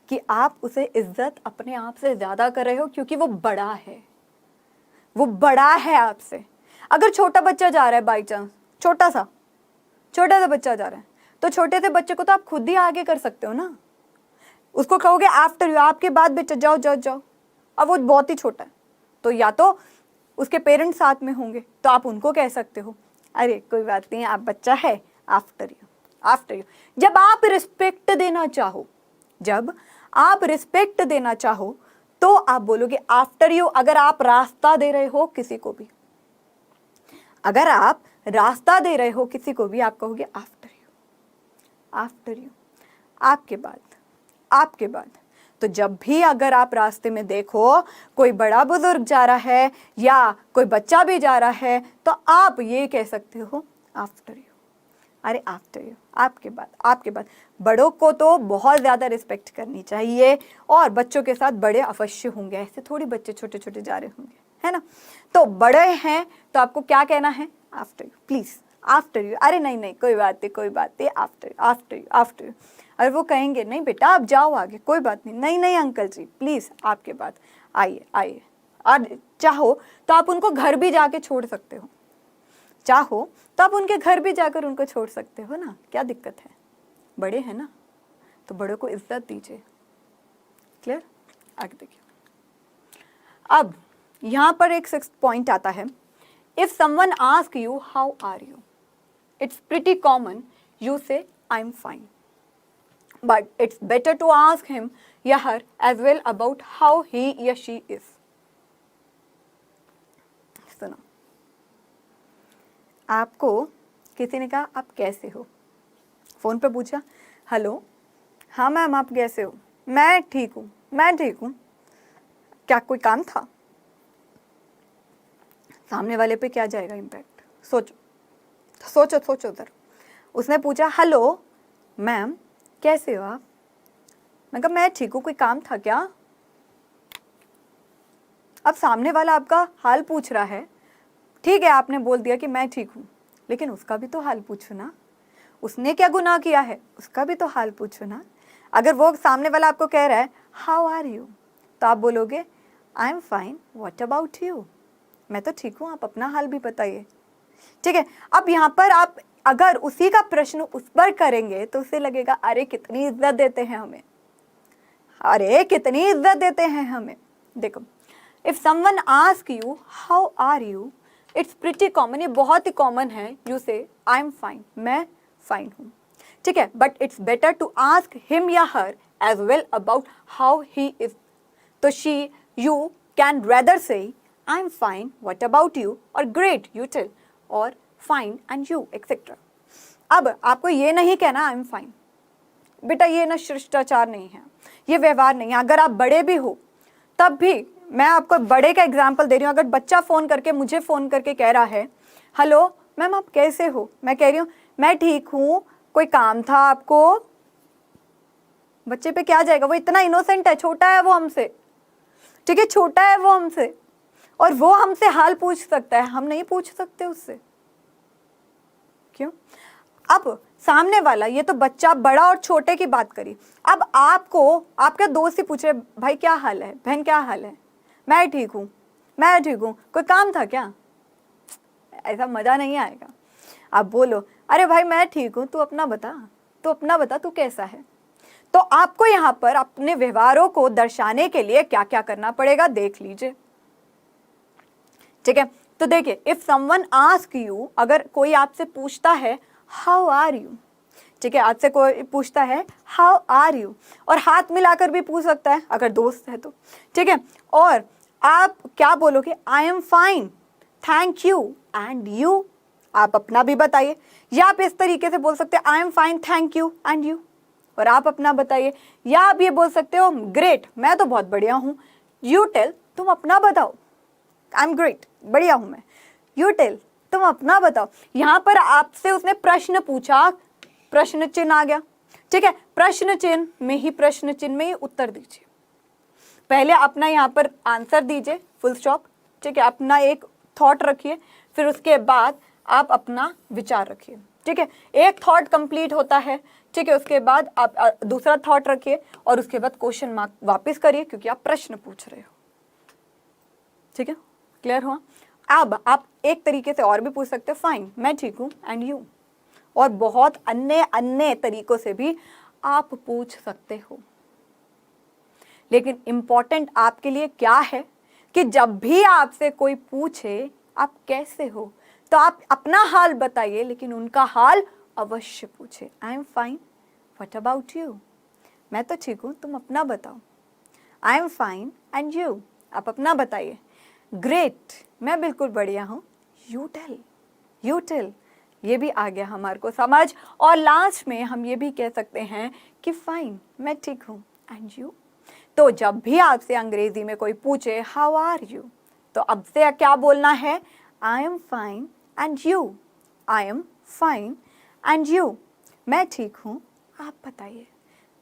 कि आप उसे इज्जत अपने आप से ज्यादा कर रहे हो, क्योंकि वो बड़ा है, वो बड़ा है आपसे। अगर छोटा बच्चा जा रहा है, बाई चांस छोटा सा बच्चा जा रहा है, तो छोटे से बच्चे को तो आप खुद ही आगे कर सकते हो ना। उसको कहोगे आफ्टर यू, आपके बाद बेटा, जाओ जाओ जाओ। अब वो बहुत ही छोटा है, तो या तो उसके पेरेंट्स साथ में होंगे, तो आप उनको कह सकते हो अरे कोई बात नहीं, आप बच्चा है, आफ्टर यू, आफ्टर यू। जब आप रिस्पेक्ट देना चाहो, जब आप रिस्पेक्ट देना चाहो तो आप बोलोगे आफ्टर यू। अगर आप रास्ता दे रहे हो किसी को भी, अगर आप रास्ता दे रहे हो किसी को भी, आप कहोगे आफ्टर यू, आफ्टर यू, आपके बाद, आपके बाद। तो जब भी अगर आप रास्ते में देखो कोई बड़ा बुजुर्ग जा रहा है या कोई बच्चा भी जा रहा है, तो आप ये कह सकते हो आफ्टर यू, अरे आफ्टर यू, आपके बाद, आपके बाद। बड़ों को तो बहुत ज़्यादा रिस्पेक्ट करनी चाहिए, और बच्चों के साथ बड़े अवश्य होंगे, ऐसे थोड़ी बच्चे छोटे छोटे जा रहे होंगे, है ना। तो बड़े हैं तो आपको क्या कहना है? After you, please, after you. अरे नहीं नहीं, कोई बात नहीं, कोई बात नहीं, after you, after you, after you. और वो कहेंगे नहीं बेटा आप जाओ आगे, कोई बात नहीं, नहीं नहीं अंकल जी प्लीज़, आपके बाद, आइए आइए। और चाहो तो आप उनको घर भी जाके छोड़ सकते हो, चाहो तो आप उनके घर भी जाकर उनको छोड़ सकते हो ना, क्या दिक्कत है? बड़े हैं ना, तो बड़ों को इज्जत दीजिए। क्लियर? आगे देखिए, अब यहाँ पर एक 6th पॉइंट आता है। If someone ask you how are you, it's pretty common you say I am fine, but it's better to ask him या her as well about how he या शी इज। सुनो, आपको किसी ने कहा आप कैसे हो, फोन पे पूछा हेलो, हाँ मैम आप कैसे हो? मैं ठीक हूँ, मैं ठीक हूँ। क्या कोई काम था? सामने वाले पे क्या जाएगा इम्पैक्ट? सोचो सोचो सोचो उधर। उसने पूछा हेलो मैम कैसे हो आप? मैं कहा मैं ठीक हूँ, कोई काम था क्या? अब सामने वाला आपका हाल पूछ रहा है, ठीक है आपने बोल दिया कि मैं ठीक हूँ, लेकिन उसका भी तो हाल पूछो ना। उसने क्या गुनाह किया है, उसका भी तो हाल पूछो ना। अगर वो सामने वाला आपको कह रहा है हाउ आर यू, तो आप बोलोगे आई am fine, what about you? मैं तो ठीक हूँ, आप अपना हाल भी बताइए। ठीक है, अब यहाँ पर आप अगर उसी का प्रश्न उस पर करेंगे तो उसे लगेगा अरे कितनी इज्जत देते हैं हमें, अरे कितनी इज्जत देते हैं हमें। देखो, if someone ask you how are you, it's pretty common, ये बहुत ही कॉमन है, you say I am fine, मैं फाइन हूँ। ठीक है, but it's better to ask him या her as well about how he is. तो she you can rather say I am fine, what about you, और great you tell, और fine and you etcetera. अब आपको ये नहीं कहना आई am fine, बेटा ये ना शिष्टाचार नहीं है, ये व्यवहार नहीं है। अगर आप बड़े भी हो तब भी, मैं आपको बड़े का एग्जाम्पल दे रही हूँ, अगर बच्चा फ़ोन करके मुझे फ़ोन करके कह रहा है हेलो मैम आप कैसे हो, मैं कह रही हूँ मैं ठीक हूँ, कोई काम था आपको? बच्चे पे क्या जाएगा, वो इतना इनोसेंट है, छोटा है वो हमसे, ठीक है छोटा है वो हमसे, और वो हमसे हाल पूछ सकता है, हम नहीं पूछ सकते उससे। क्यों? अब सामने वाला, ये तो बच्चा बड़ा और छोटे की बात करी, अब आपको आपका दोस्त ही पूछ रहे भाई क्या हाल है, बहन क्या हाल है? मैं ठीक हूँ, मैं ठीक हूँ, कोई काम था क्या? ऐसा मजा नहीं आएगा। आप बोलो अरे भाई मैं ठीक हूँ, तू अपना बता, तू अपना बता, तू कैसा है? तो आपको यहाँ पर अपने व्यवहारों को दर्शाने के लिए क्या क्या करना पड़ेगा देख लीजिए। ठीक है, तो देखिए इफ समवन आस्क यू, अगर कोई आपसे पूछता है हाउ आर यू, ठीक है, आपसे कोई पूछता है हाउ आर यू, और हाथ मिलाकर भी पूछ सकता है अगर दोस्त है तो, ठीक है, और आप क्या बोलोगे आई am fine, thank you and you, आप अपना भी बताइए। या आप इस तरीके से बोल सकते हैं आई am fine thank you and you, और आप अपना बताइए। या आप ये बोल सकते हो ग्रेट, मैं तो बहुत बढ़िया हूँ, यू टेल, तुम अपना बताओ, आई एम ग्रेट, बढ़िया हूं मैं, यू टेल, तुम अपना बताओ। यहां पर आपसे उसने प्रश्न पूछा, प्रश्न चिन्ह आ गया, ठीक है, प्रश्न चिन्ह में ही, प्रश्न चिन्ह में ही उत्तर दीजिए। पहले अपना यहां पर आंसर दीजिए फुल स्टॉप, ठीक है, अपना एक थॉट रखिए, फिर उसके बाद आप अपना विचार रखिए। ठीक है, एक थॉट कंप्लीट होता है, ठीक है, उसके बाद आप दूसरा थॉट रखिए, और उसके बाद क्वेश्चन मार्क वापस करिए क्योंकि आप प्रश्न पूछ रहे हो। ठीक है, क्लियर हुआ? अब आप एक तरीके से और भी पूछ सकते हो फाइन मैं ठीक हूँ एंड यू, और बहुत अन्य अन्य तरीकों से भी आप पूछ सकते हो। लेकिन इंपॉर्टेंट आपके लिए क्या है कि जब भी आपसे कोई पूछे आप कैसे हो, तो आप अपना हाल बताइए, लेकिन उनका हाल अवश्य पूछे। आई am fine, what about you, मैं तो ठीक हूँ, तुम अपना बताओ। आई एम फाइन एंड यू, आप अपना बताइए। ग्रेट, मैं बिल्कुल बढ़िया हूँ, यू टेल, यू टेल, ये भी आ गया हमारे को समझ। और लास्ट में हम ये भी कह सकते हैं कि फाइन, मैं ठीक हूँ एंड यू। तो जब भी आपसे अंग्रेजी में कोई पूछे हाउ आर यू, तो अब से क्या बोलना है, आई am fine and you, I am fine and you, मैं ठीक हूँ आप बताइए,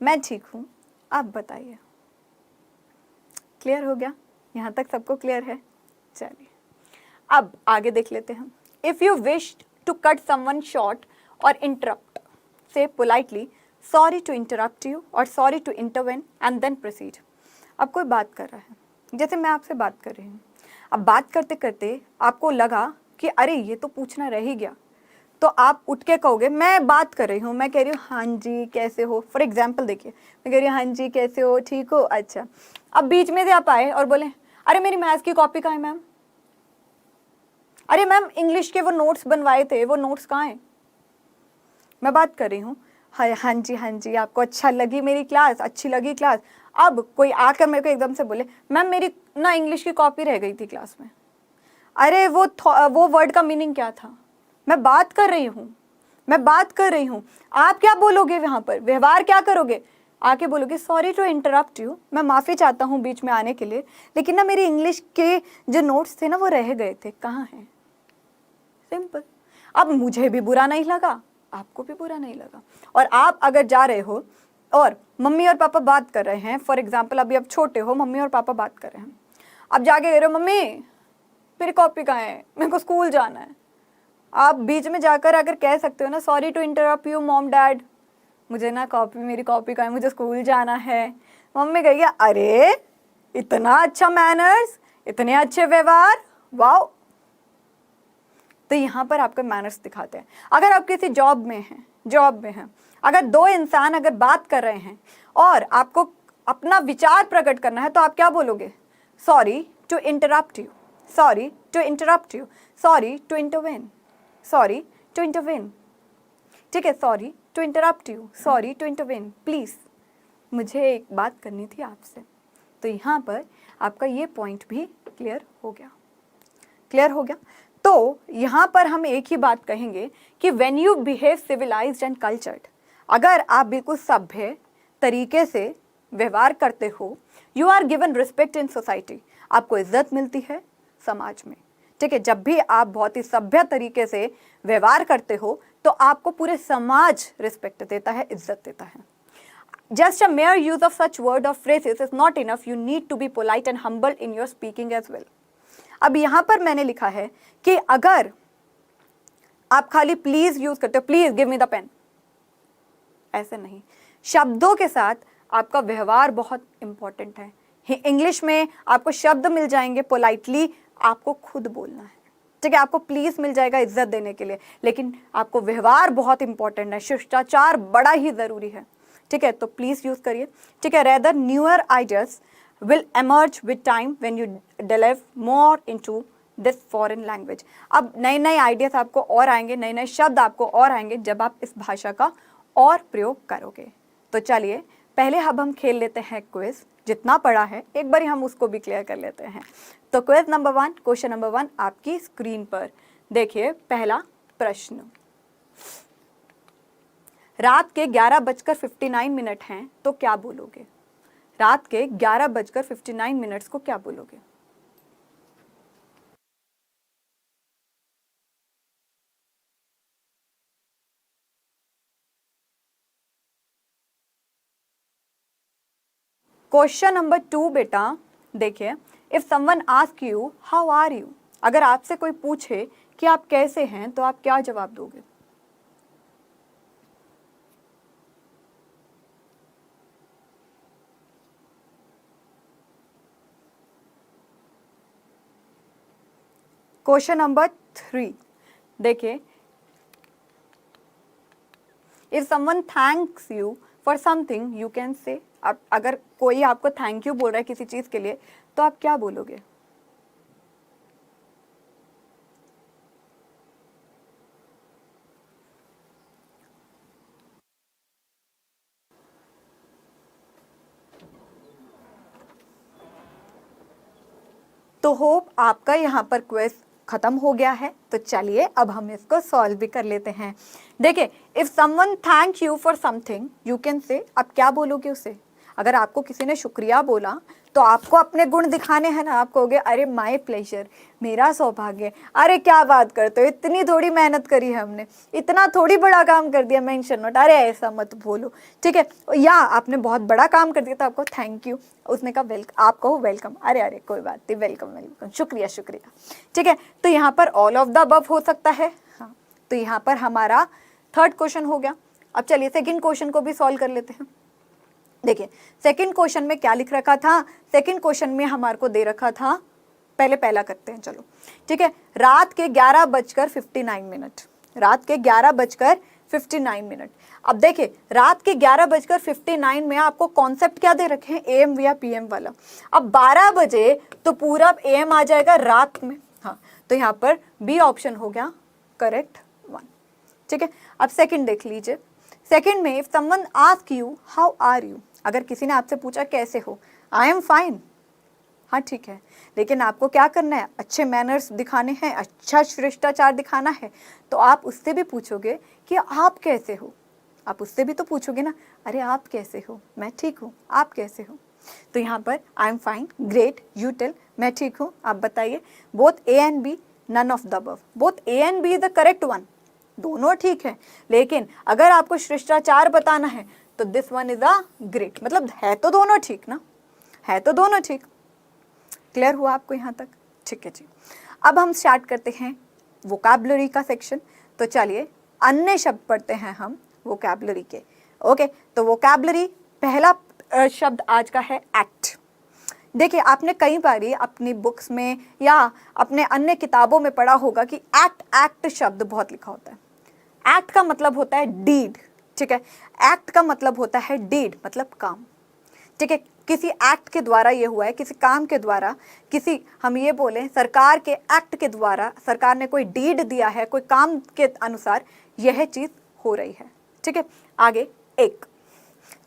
मैं ठीक हूँ आप बताइए। क्लियर हो गया? यहाँ तक सबको क्लियर है? चलिए अब आगे देख लेते हैं। If you wish to cut someone short और interrupt, say politely sorry to interrupt you और sorry to intervene and then proceed. अब कोई बात कर रहा है, जैसे मैं आपसे बात कर रही हूँ, अब बात करते करते आपको लगा कि अरे ये तो पूछना रह ही गया, तो आप उठ के कहोगे मैं बात कर रही हूँ, मैं कह रही हूँ हाँ जी कैसे हो, फॉर एग्जाम्पल देखिए, मैं कह रही हूँ हाँ जी कैसे हो, ठीक हो, अच्छा। अब बीच में से आप आए और बोले अरे मेरी मैथ्स की कॉपी कहाँ है मैम, अरे मैम इंग्लिश के वो नोट्स बनवाए थे, वो नोट्स कहाँ हैं? मैं बात कर रही हूँ हाँ जी आपको अच्छा लगी मेरी क्लास, अच्छी लगी क्लास। अब कोई आकर मेरे को एकदम से बोले मैम मेरी ना इंग्लिश की कॉपी रह गई थी क्लास में, अरे वो वर्ड का मीनिंग क्या था? मैं बात कर रही हूँ, मैं बात कर रही हूँ, आप क्या बोलोगे? वहाँ पर व्यवहार क्या करोगे? आके बोलोगे सॉरी टू इंटरप्ट यू, मैं माफ़ी चाहता हूँ बीच में आने के लिए, लेकिन ना मेरी इंग्लिश के जो नोट्स थे ना वो रह गए थे, कहाँ हैं? सिंपल। अब मुझे भी बुरा नहीं लगा, आपको भी बुरा नहीं लगा। और आप अगर जा रहे हो और मम्मी और पापा बात कर रहे हैं, फॉर एग्जाम्पल अभी आप छोटे हो, मम्मी और पापा बात कर रहे हैं, अब जाके कह रहे हो मम्मी मेरी कॉपी कहाँ है, मेरे को स्कूल जाना है। आप बीच में जाकर अगर कह सकते हो ना sorry to interrupt you mom dad, मुझे ना कॉपी, मेरी कॉपी कहाँ है, मुझे स्कूल जाना है। मम्मी कहेगी अरे इतना अच्छा मैनर्स, इतने अच्छे व्यवहार, वाओ। तो यहाँ पर आपके मैनर्स दिखाते हैं। अगर आप किसी जॉब में हैं, अगर दो इंसान अगर बात कर रहे हैं और आपको अपना विचार प्रकट करना है तो आप क्या बोलोगे? Sorry to interrupt you, sorry to interrupt you, sorry to intervene, sorry to intervene. ठीक है, sorry to interrupt you, sorry to intervene, please मुझे एक बात करनी थी आपसे। तो यहाँ पर आपका ये पॉइंट भी क्लियर हो गया। तो यहाँ पर हम एक ही बात कहेंगे कि when you behave civilised and cultured, अगर आप बिल्कुल सभ्य तरीके से व्यवहार करते हो, you are given respect in society, आपको इज्जत मिलती है समाज में। ठीक है, जब भी आप बहुत ही सभ्य तरीके से व्यवहार करते हो तो आपको पूरे समाज रिस्पेक्ट देता है, इज्जत देता है। Just a mere use of such word or phrases is not enough. You need to be polite and humble in your speaking as well. अब यहाँ पर मैंने लिखा है कि अगर आप खाली प्लीज यूज करते हो, please give me the pen, ऐसे नहीं, शब्दों के साथ आपका व्यवहार बहुत इंपॉर्टेंट है। इंग्लिश में आपको शब्द मिल जाएंगे, पोलाइटली आपको खुद बोलना है। ठीक है, आपको प्लीज मिल जाएगा इज्जत देने के लिए, लेकिन आपको व्यवहार बहुत इंपॉर्टेंट है, शिष्टाचार बड़ा ही जरूरी है। ठीक है, तो प्लीज यूज करिए। ठीक है, rather newer ideas will emerge with time when you develop more into this foreign language. अब नए नए आइडियाज आपको और आएंगे, नए नए शब्द आपको और आएंगे जब आप इस भाषा का और प्रयोग करोगे। तो चलिए पहले अब हम खेल लेते हैं क्विज, जितना पड़ा है एक बार हम उसको भी क्लियर कर लेते हैं। तो क्विज नंबर 1, क्वेश्चन नंबर 1 आपकी स्क्रीन पर देखिए। पहला प्रश्न, रात के 11:59 हैं तो क्या बोलोगे? रात के 11:59 को क्या बोलोगे? क्वेश्चन नंबर 2 बेटा देखिए, if someone ask you how are you, अगर आपसे कोई पूछे कि आप कैसे हैं तो आप क्या जवाब दोगे? क्वेश्चन नंबर 3 देखिए, if someone thanks you for something you can say, अगर कोई आपको थैंक यू बोल रहा है किसी चीज के लिए तो आप क्या बोलोगे? तो होप आपका यहाँ पर क्वेश्चन खत्म हो गया है। तो चलिए अब हम इसको सॉल्व भी कर लेते हैं। देखिए, if someone thank you for something you can say, आप क्या बोलोगे उसे? अगर आपको किसी ने शुक्रिया बोला तो आपको अपने गुण दिखाने हैं ना, आप कहोगे अरे माय प्लेजर, मेरा सौभाग्य, अरे क्या बात करते हो, इतनी थोड़ी मेहनत करी है हमने, इतना थोड़ी बड़ा काम कर दिया, मेंशन नोट, अरे ऐसा मत बोलो। ठीक है, या आपने बहुत बड़ा काम कर दिया तो आपको थैंक यू, उसने कहा वेलकम, आप कहो वेलकम, अरे अरे कोई बात नहीं, वेलकम वेलकम, शुक्रिया शुक्रिया। ठीक है, तो यहाँ पर ऑल ऑफ द अबव हो सकता है। हाँ, तो यहाँ पर हमारा थर्ड क्वेश्चन हो गया। अब चलिए सेकंड क्वेश्चन को भी सॉल्व कर लेते हैं। देखिए, सेकंड क्वेश्चन में क्या लिख रखा था? सेकंड क्वेश्चन में हमारे को दे रखा था, पहले पहला करते हैं चलो। ठीक है, रात के 11:59, रात के 11:59। अब देखिए, रात के 11:59 में आपको कॉन्सेप्ट क्या दे रखे हैं? एएम या पीएम वाला। अब 12 बजे तो पूरा एएम आ जाएगा रात में। हाँ, तो यहाँ पर बी ऑप्शन हो गया करेक्ट 1। ठीक है, अब सेकंड देख लीजिए। सेकंड में if someone ask you how are you, अगर किसी ने आपसे पूछा कैसे हो, आई एम फाइन। हाँ ठीक है, लेकिन आपको क्या करना है? अच्छे मैनर्स दिखाने हैं, अच्छा शिष्टाचार दिखाना है, तो आप उससे भी पूछोगे कि आप कैसे हो। आप उससे भी तो पूछोगे ना, अरे आप कैसे हो, मैं ठीक हूँ, आप कैसे हो। तो यहाँ पर I am fine, great, you tell, मैं ठीक हूँ, आप बताइए। Both A and B, none of the above. Both A and B is the correct one, दोनों ठीक है। लेकिन अगर आपको शिष्टाचार बताना है तो this one is a great, मतलब है तो दोनों ठीक ना, है तो दोनों ठीक। क्लियर हुआ आपको यहाँ तक? ठीक है जी। अब हम स्टार्ट करते हैं वोकैबुलरी का सेक्शन। तो चलिए अन्य शब्द पढ़ते हैं हम वोकैबुलरी के। ओके, तो वोकैबुलरी पहला शब्द आज का है एक्ट। देखिए आपने कई बारी अपनी बुक्स में या अपने अन्य किताबों में पढ़ा होगा कि एक्ट एक्ट शब्द बहुत लिखा होता है। एक्ट का मतलब होता है डीड, ठीक है। एक्ट का मतलब होता है डीड, मतलब काम, ठीक है। किसी एक्ट के द्वारा ये हुआ है, किसी काम के द्वारा, किसी हम ये बोलें सरकार के एक्ट के द्वारा सरकार ने कोई डीड दिया है, कोई काम के अनुसार यह चीज़ हो रही है, ठीक है। आगे एक,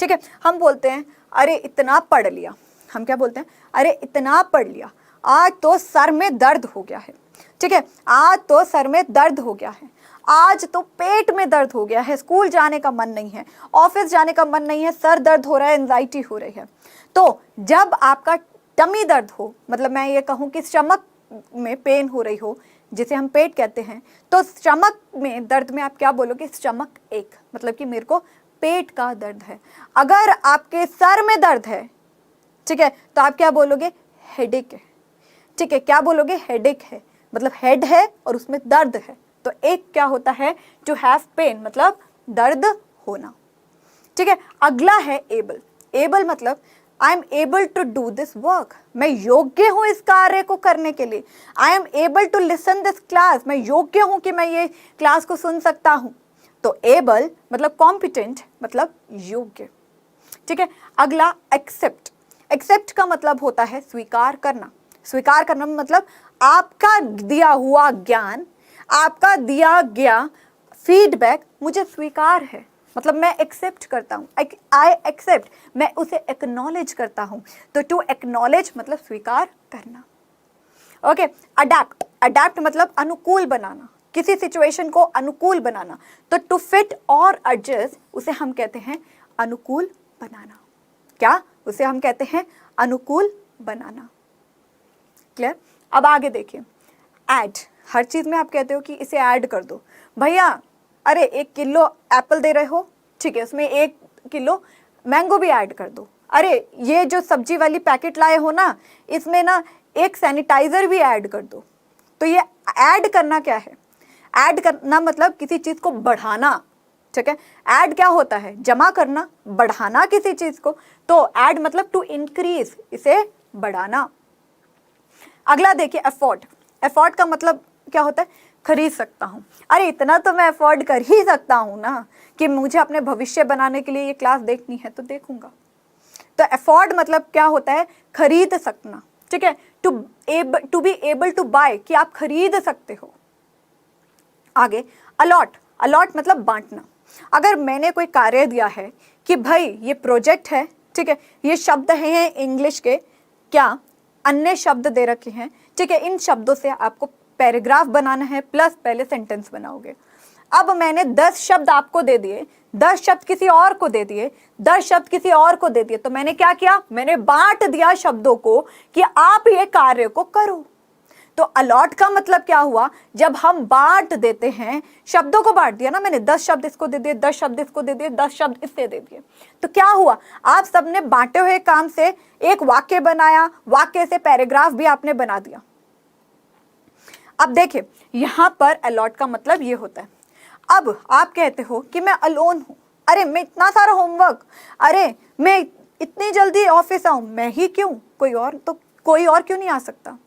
ठीक है। हम बोलते हैं अरे इतना पढ़ लिया, हम क्या बोलते हैं, अरे इतना पढ़ लिया, आज तो सर में दर्द हो गया है, ठीक है। आज तो सर में दर्द हो गया है, आज तो पेट में दर्द हो गया है, स्कूल जाने का मन नहीं है, ऑफिस जाने का मन नहीं है, सर दर्द हो रहा है, एंजाइटी हो रही है। तो जब आपका टमी दर्द हो, मतलब मैं ये कहूँ कि स्टमक में पेन हो रही हो, जिसे हम पेट कहते हैं, तो स्टमक में दर्द में आप क्या बोलोगे, स्टमक एक, मतलब कि मेरे को पेट का दर्द है। अगर आपके सर में दर्द है, ठीक है, तो आप क्या बोलोगे, हेडेक है, ठीक है। क्या बोलोगे, हेडेक है, मतलब हेड है और उसमें दर्द है। तो एक क्या होता है, टू हैव पेन, मतलब दर्द होना, ठीक है। अगला है एबल। एबल मतलब I am able to do this work, मैं योग्य हूं इस कार्य को करने के लिए। I am able to listen this class, मैं योग्य हूं कि मैं ये क्लास को सुन सकता हूं। तो एबल मतलब कॉम्पिटेंट, मतलब योग्य, ठीक है। अगला एक्सेप्ट। एक्सेप्ट का मतलब होता है स्वीकार करना। स्वीकार करना मतलब आपका दिया हुआ ज्ञान, आपका दिया गया फीडबैक मुझे स्वीकार है, मतलब मैं एक्सेप्ट करता हूँ, आई एक्सेप्ट, मैं उसे एक्नॉलेज करता हूँ। तो टू एक्नॉलेज मतलब स्वीकार करना। Okay, adapt. अडैप्ट मतलब अनुकूल बनाना, किसी सिचुएशन को अनुकूल बनाना। तो टू फिट और एडजस्ट, उसे हम कहते हैं अनुकूल बनाना। क्या, उसे हम कहते हैं अनुकूल बनाना। क्लियर? अब आगे देखिए, ऐड। हर चीज़ में आप कहते हो कि इसे ऐड कर दो। भैया अरे 1 किलो एप्पल दे रहे हो, ठीक है, उसमें 1 किलो मैंगो भी ऐड कर दो। अरे ये जो सब्जी वाली पैकेट लाए हो ना, इसमें ना 1 सैनिटाइज़र भी ऐड कर दो। तो ये ऐड करना क्या है, ऐड करना मतलब किसी चीज़ को बढ़ाना, ठीक है। ऐड क्या होता है, जमा करना, बढ़ाना किसी चीज़ को। तो ऐड मतलब टू इंक्रीज, इसे बढ़ाना। अगला देखिए अफोर्ड। अफोर्ड का मतलब क्या होता है, खरीद सकता हूँ। अरे इतना तो मैं अफोर्ड कर ही सकता हूँ ना, कि मुझे अपने भविष्य बनाने के लिए ये क्लास देखनी है तो देखूंगा। तो अफोर्ड मतलब क्या होता है, खरीद सकना, ठीक है। To be able to buy, कि आप खरीद सकते हो। आगे अलॉट। अलॉट मतलब बांटना। अगर मैंने कोई कार्य दिया है कि भाई ये प्रोजेक्ट है, ठीक है, ये शब्द हैं इंग्लिश के, क्या अन्य शब्द दे रखे हैं, ठीक है, इन शब्दों से आपको पैराग्राफ बनाना है, प्लस पहले सेंटेंस बनाओगे। अब मैंने 10 शब्द आपको दे दिए, 10 शब्द किसी और को दे दिए, 10 शब्द किसी और को दे दिए, तो मैंने क्या किया, मैंने बांट दिया शब्दों को कि आप ये कार्य को करो। तो अलॉट का मतलब क्या हुआ, जब हम बांट देते हैं, शब्दों को बांट दिया ना मैंने, 10 शब्द इसको दे दिए, 10 शब्द इसको दे दिए, 10 शब्द इससे दे दिए, तो क्या हुआ, आप सबने बांटे हुए काम से एक वाक्य बनाया, वाक्य से पैराग्राफ भी आपने बना दिया। अब देखिए यहां पर अलॉट का मतलब ये होता है, अब आप कहते हो कि मैं अलोन हूं, अरे मैं इतना सारा होमवर्क, अरे मैं इतनी जल्दी ऑफिस आऊं, मैं ही क्यों, कोई और क्यों नहीं आ सकता,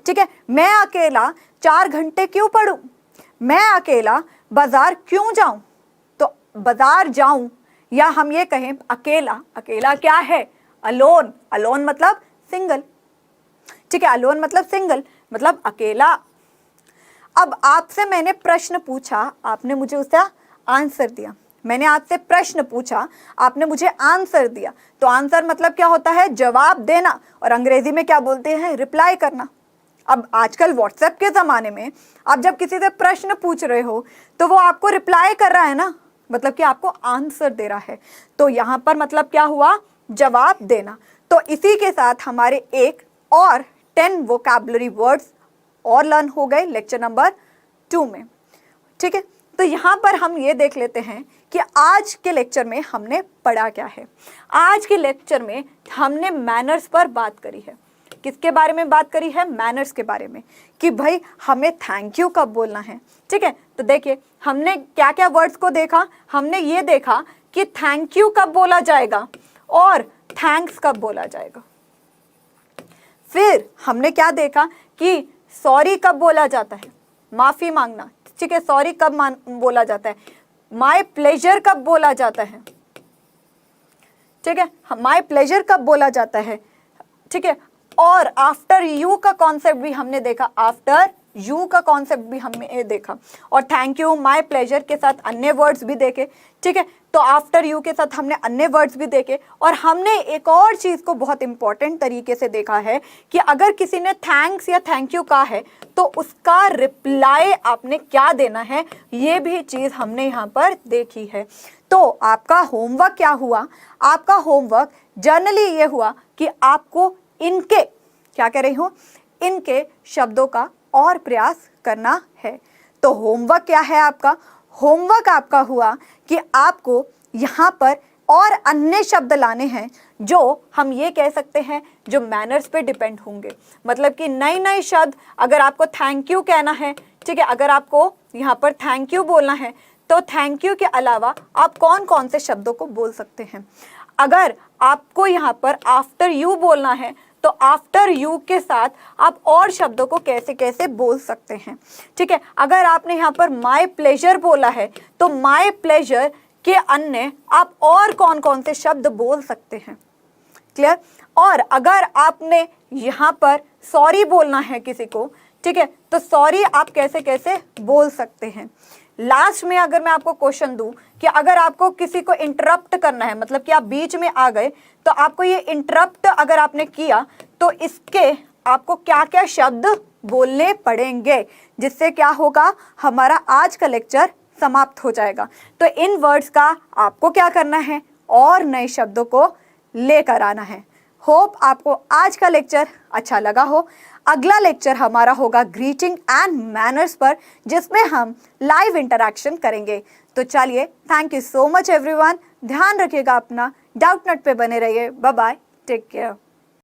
ठीक है, मैं अकेला 4 घंटे क्यों पढूं, मैं अकेला बाजार क्यों जाऊं। तो बाजार जाऊं, या हम ये कहें अकेला, अकेला क्या है, अलोन। अलोन मतलब सिंगल, ठीक है, अलोन मतलब सिंगल, मतलब अकेला। अब आपसे मैंने प्रश्न पूछा, आपने मुझे उसका आंसर दिया। मैंने आपसे प्रश्न पूछा, आपने मुझे आंसर दिया। तो आंसर मतलब क्या होता है, जवाब देना, और अंग्रेजी में क्या बोलते हैं, रिप्लाई करना। अब आजकल व्हाट्सएप के ज़माने में आप जब किसी से प्रश्न पूछ रहे हो तो वो आपको रिप्लाई कर रहा है ना, मतलब कि आपको आंसर दे रहा है। तो यहाँ पर मतलब क्या हुआ, जवाब देना। तो इसी के साथ हमारे एक और 10 वोकैबुलरी वर्ड्स और लर्न हो गए लेक्चर नंबर 2 में। ठीक है, तो यहाँ पर हम ये देख लेते हैं कि आज के लेक्चर में हमने पढ़ा क्या है। आज के लेक्चर में हमने मैनर्स पर बात करी है। किसके बारे में बात करी है, मैनर्स के बारे में, कि भाई हमें थैंक यू कब बोलना है। ठीक है, तो देखिए हमने क्या क्या वर्ड्स को देखा। हमने ये देखा कि थैंक यू कब बोला जाएगा और थैंक्स कब बोला जाएगा। फिर हमने क्या देखा कि सॉरी कब बोला जाता है, माफी मांगना। ठीक है, सॉरी कब बोला जाता है, माय प्लेजर कब बोला जाता है। ठीक है, माय प्लेजर कब बोला जाता है। ठीक है, और आफ्टर यू का कॉन्सेप्ट भी हमने देखा, आफ्टर यू का कॉन्सेप्ट भी हमने देखा, और थैंक यू, माय प्लेजर के साथ अन्य वर्ड्स भी देखे। ठीक है, तो आफ्टर यू के साथ हमने अन्य वर्ड्स भी देखे, और हमने एक और चीज़ को बहुत इंपॉर्टेंट तरीके से देखा है कि अगर किसी ने थैंक्स या थैंक यू कहा है तो उसका रिप्लाई आपने क्या देना है, ये भी चीज़ हमने यहाँ पर देखी है। तो आपका होमवर्क क्या हुआ, आपका होमवर्क जनरली ये हुआ कि आपको इनके, क्या कह रही हूँ, इनके शब्दों का और प्रयास करना है। तो होमवर्क क्या है आपका, होमवर्क आपका हुआ कि आपको यहाँ पर और अन्य शब्द लाने हैं जो हम ये कह सकते हैं जो मैनर्स पे डिपेंड होंगे। मतलब कि नए नए शब्द, अगर आपको थैंक यू कहना है, ठीक है, अगर आपको यहाँ पर थैंक यू बोलना है तो थैंक यू के अलावा आप कौन कौन से शब्दों को बोल सकते हैं। अगर आपको यहाँ पर आफ्टर यू बोलना है तो आफ्टर यू के साथ आप और शब्दों को कैसे कैसे बोल सकते हैं। ठीक है, अगर आपने यहाँ पर माय प्लेजर बोला है तो माय प्लेजर के अन्य आप और कौन कौन से शब्द बोल सकते हैं। क्लियर। और अगर आपने यहाँ पर सॉरी बोलना है किसी को, ठीक है, तो सॉरी आप कैसे कैसे बोल सकते हैं। लास्ट में अगर मैं आपको क्वेश्चन दूं कि अगर आपको किसी को इंटरप्ट करना है, मतलब कि आप बीच में आ गए, तो आपको ये इंटरप्ट अगर आपने किया तो इसके आपको क्या क्या शब्द बोलने पड़ेंगे, जिससे क्या होगा, हमारा आज का लेक्चर समाप्त हो जाएगा। तो इन वर्ड्स का आपको क्या करना है, और नए शब्दों को लेकर आना है। होप आपको आज का लेक्चर अच्छा लगा हो। अगला लेक्चर हमारा होगा ग्रीटिंग एंड मैनर्स पर, जिसमें हम लाइव इंटरैक्शन करेंगे। तो चलिए, thank you so much everyone. ध्यान रखिएगा अपना, डाउटनट पे बने रहिए। Bye bye, take care.